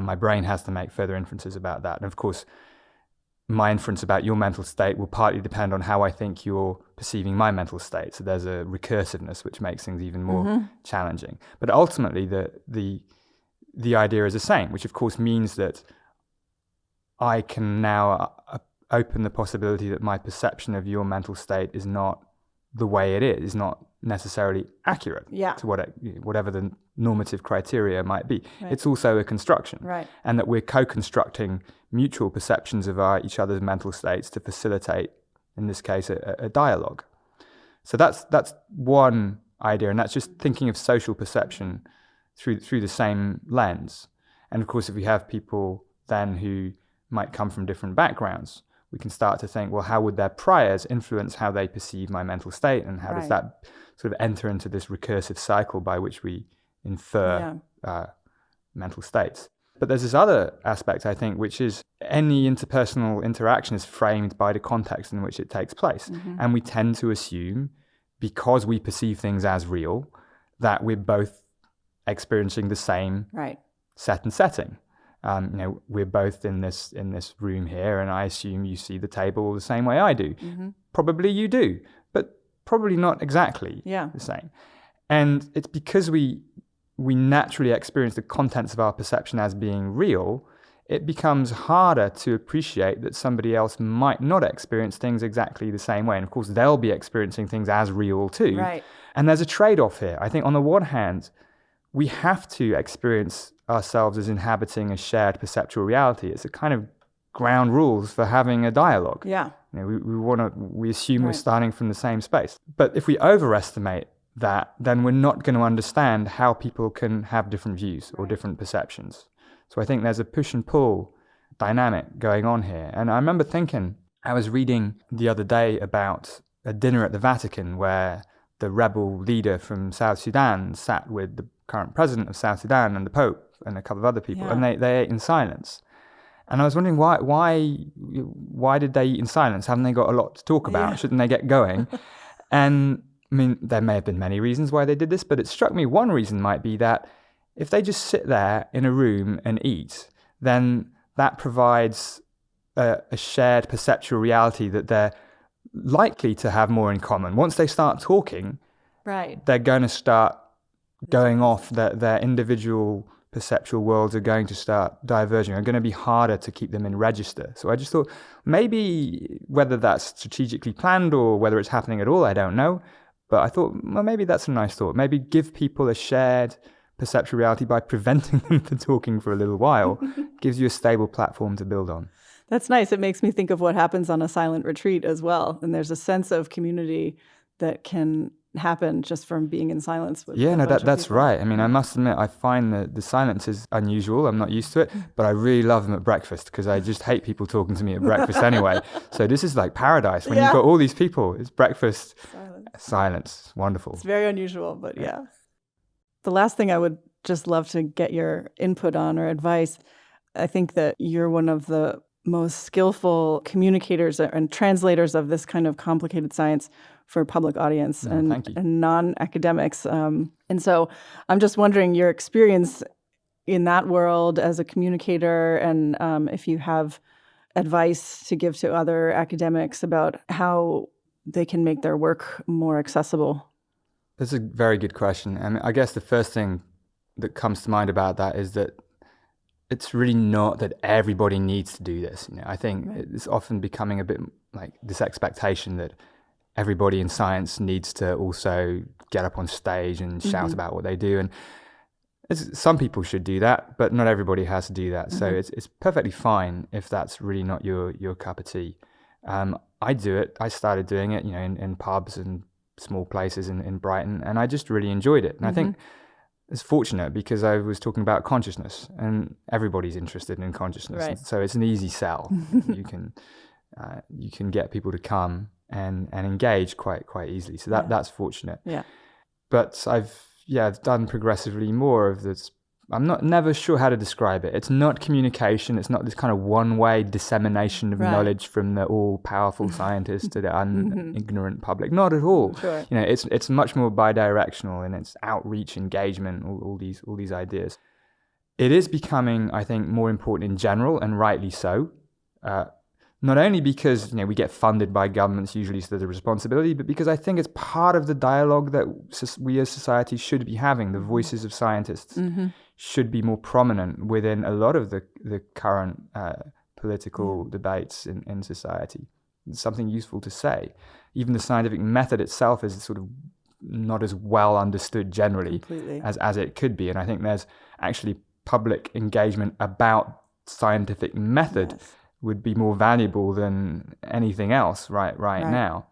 Speaker 1: My brain has to make further inferences about that. And of course, my inference about your mental state will partly depend on how I think you're perceiving my mental state. So there's a recursiveness which makes things even more challenging. But ultimately, the idea is the same, which of course means that I can now open the possibility that my perception of your mental state is not the way it is not necessarily accurate to whatever the normative criteria might be. Right. It's also a construction,
Speaker 2: right.
Speaker 1: And that we're co-constructing mutual perceptions of each other's mental states to facilitate, in this case, a dialogue. So that's one idea, and that's just thinking of social perception through the same lens. And of course, if we have people then who might come from different backgrounds, we can start to think, well, how would their priors influence how they perceive my mental state, and how does that sort of enter into this recursive cycle by which we infer mental states? But there's this other aspect, I think, which is any interpersonal interaction is framed by the context in which it takes place. And we tend to assume, because we perceive things as real, that we're both experiencing the same set and setting. We're both in this room here, and I assume you see the table the same way I do. Probably you do, but probably not exactly the same. And it's because we naturally experience the contents of our perception as being real, it becomes harder to appreciate that somebody else might not experience things exactly the same way. And of course, they'll be experiencing things as real too.
Speaker 2: Right.
Speaker 1: And there's a trade-off here. I think on the one hand, we have to experience ourselves as inhabiting a shared perceptual reality. It's a kind of ground rules for having a dialogue.
Speaker 2: Yeah.
Speaker 1: We assume we're starting from the same space. But if we overestimate that, then we're not going to understand how people can have different views or different perceptions. So I think there's a push and pull dynamic going on here. And I remember thinking, I was reading the other day about a dinner at the Vatican where the rebel leader from South Sudan sat with the current president of South Sudan and the Pope and a couple of other people, and they ate in silence. And I was wondering why did they eat in silence? Haven't they got a lot to talk about? Shouldn't they get going? And I mean, there may have been many reasons why they did this, but it struck me one reason might be that if they just sit there in a room and eat, then that provides a shared perceptual reality that they're likely to have more in common. Once they start talking, they're going to start going off, their individual perceptual worlds are going to start diverging, are going to be harder to keep them in register. So I just thought, maybe whether that's strategically planned or whether it's happening at all, I don't know. But I thought, well, maybe that's a nice thought. Maybe give people a shared perceptual reality by preventing them from talking for a little while. Gives you a stable platform to build on.
Speaker 2: That's nice. It makes me think of what happens on a silent retreat as well. And there's a sense of community that can happen just from being in silence with
Speaker 1: that's right. I mean, I must admit, I find the silence is unusual. I'm not used to it, but I really love them at breakfast because I just hate people talking to me at breakfast anyway. So this is like paradise. When you've got all these people, it's breakfast, silence. Wonderful.
Speaker 2: It's very unusual, but The last thing I would just love to get your input on or advice, I think that you're one of the most skillful communicators and translators of this kind of complicated science for public audience and non-academics. And so I'm just wondering your experience in that world as a communicator, and if you have advice to give to other academics about how they can make their work more accessible.
Speaker 1: That's a very good question. I mean, I guess the first thing that comes to mind about that is that it's really not that everybody needs to do this. I think it's often becoming a bit like this expectation that everybody in science needs to also get up on stage and shout about what they do. Some people should do that, but not everybody has to do that. So it's perfectly fine if that's really not your cup of tea. I do it. I started doing it, in pubs and small places in Brighton, and I just really enjoyed it. And I think it's fortunate because I was talking about consciousness, and everybody's interested in consciousness.
Speaker 2: Right.
Speaker 1: So it's an easy sell. you can get people to come and engage quite easily. So that's fortunate.
Speaker 2: Yeah.
Speaker 1: But I've done progressively more of this. I'm never sure how to describe it. It's not communication. It's not this kind of one-way dissemination of knowledge from the all-powerful scientists to the ignorant public. Not at all.
Speaker 2: Sure.
Speaker 1: It's much more bidirectional in its outreach, engagement, all these ideas. It is becoming, I think, more important in general, and rightly so. Not only because we get funded by governments usually, so there's a responsibility, but because I think it's part of the dialogue that we as society should be having. The voices of scientists should be more prominent within a lot of the current political debates in society. It's something useful to say. Even the scientific method itself is sort of not as well understood generally as it could be. And I think there's actually public engagement about scientific method would be more valuable than anything else right now.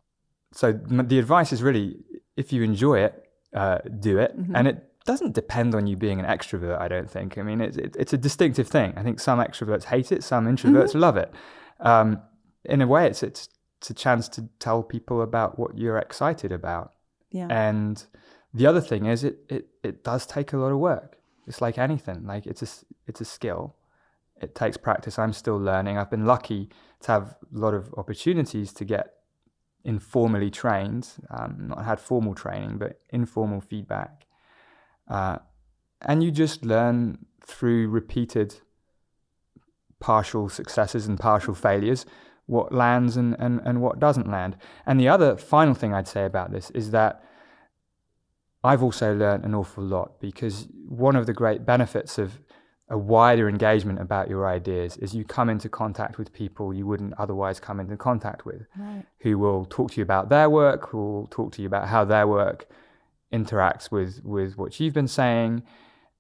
Speaker 1: So the advice is really, if you enjoy it, do it. And it doesn't depend on you being an extrovert, I don't think. I mean, it's a distinctive thing. I think some extroverts hate it, some introverts love it. In a way, it's a chance to tell people about what you're excited about. Yeah. And the other thing is it does take a lot of work. It's like anything. Like it's a skill. It takes practice. I'm still learning. I've been lucky to have a lot of opportunities to get informally trained, not had formal training, but informal feedback. And you just learn through repeated partial successes and partial failures what lands and what doesn't land. And the other final thing I'd say about this is that I've also learned an awful lot, because one of the great benefits of a wider engagement about your ideas is you come into contact with people you wouldn't otherwise come into contact with, who will talk to you about their work, who will talk to you about how their work interacts with what you've been saying,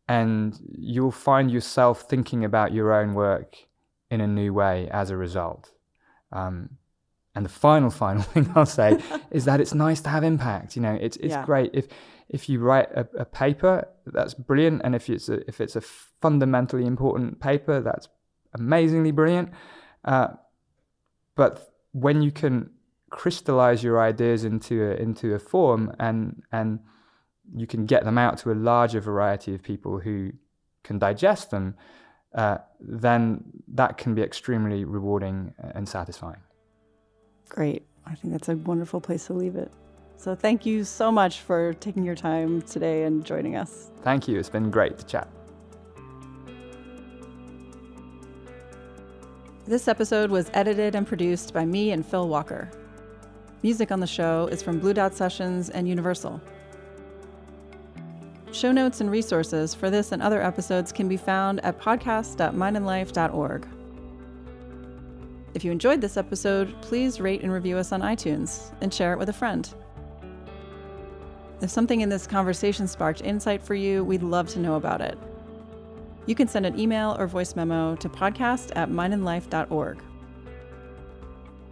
Speaker 1: and you'll find yourself thinking about your own work in a new way as a result. And the final thing I'll say is that it's nice to have impact. It's great if you write a paper, that's brilliant, and if it's a fundamentally important paper, that's amazingly brilliant. But when you can crystallize your ideas into a form and you can get them out to a larger variety of people who can digest them, then that can be extremely rewarding and satisfying.
Speaker 2: Great. I think that's a wonderful place to leave it. So thank you so much for taking your time today and joining us.
Speaker 1: Thank you. It's been great to chat.
Speaker 2: This episode was edited and produced by me and Phil Walker. Music on the show is from Blue Dot Sessions and Universal. Show notes and resources for this and other episodes can be found at podcast.mindandlife.org. If you enjoyed this episode, please rate and review us on iTunes and share it with a friend. If something in this conversation sparked insight for you, we'd love to know about it. You can send an email or voice memo to podcast@mindandlife.org.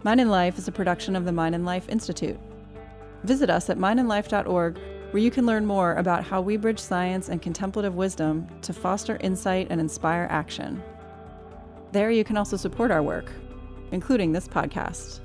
Speaker 2: Mind and Life is a production of the Mind and Life Institute. Visit us at mindandlife.org, where you can learn more about how we bridge science and contemplative wisdom to foster insight and inspire action. There you can also support our work, including this podcast.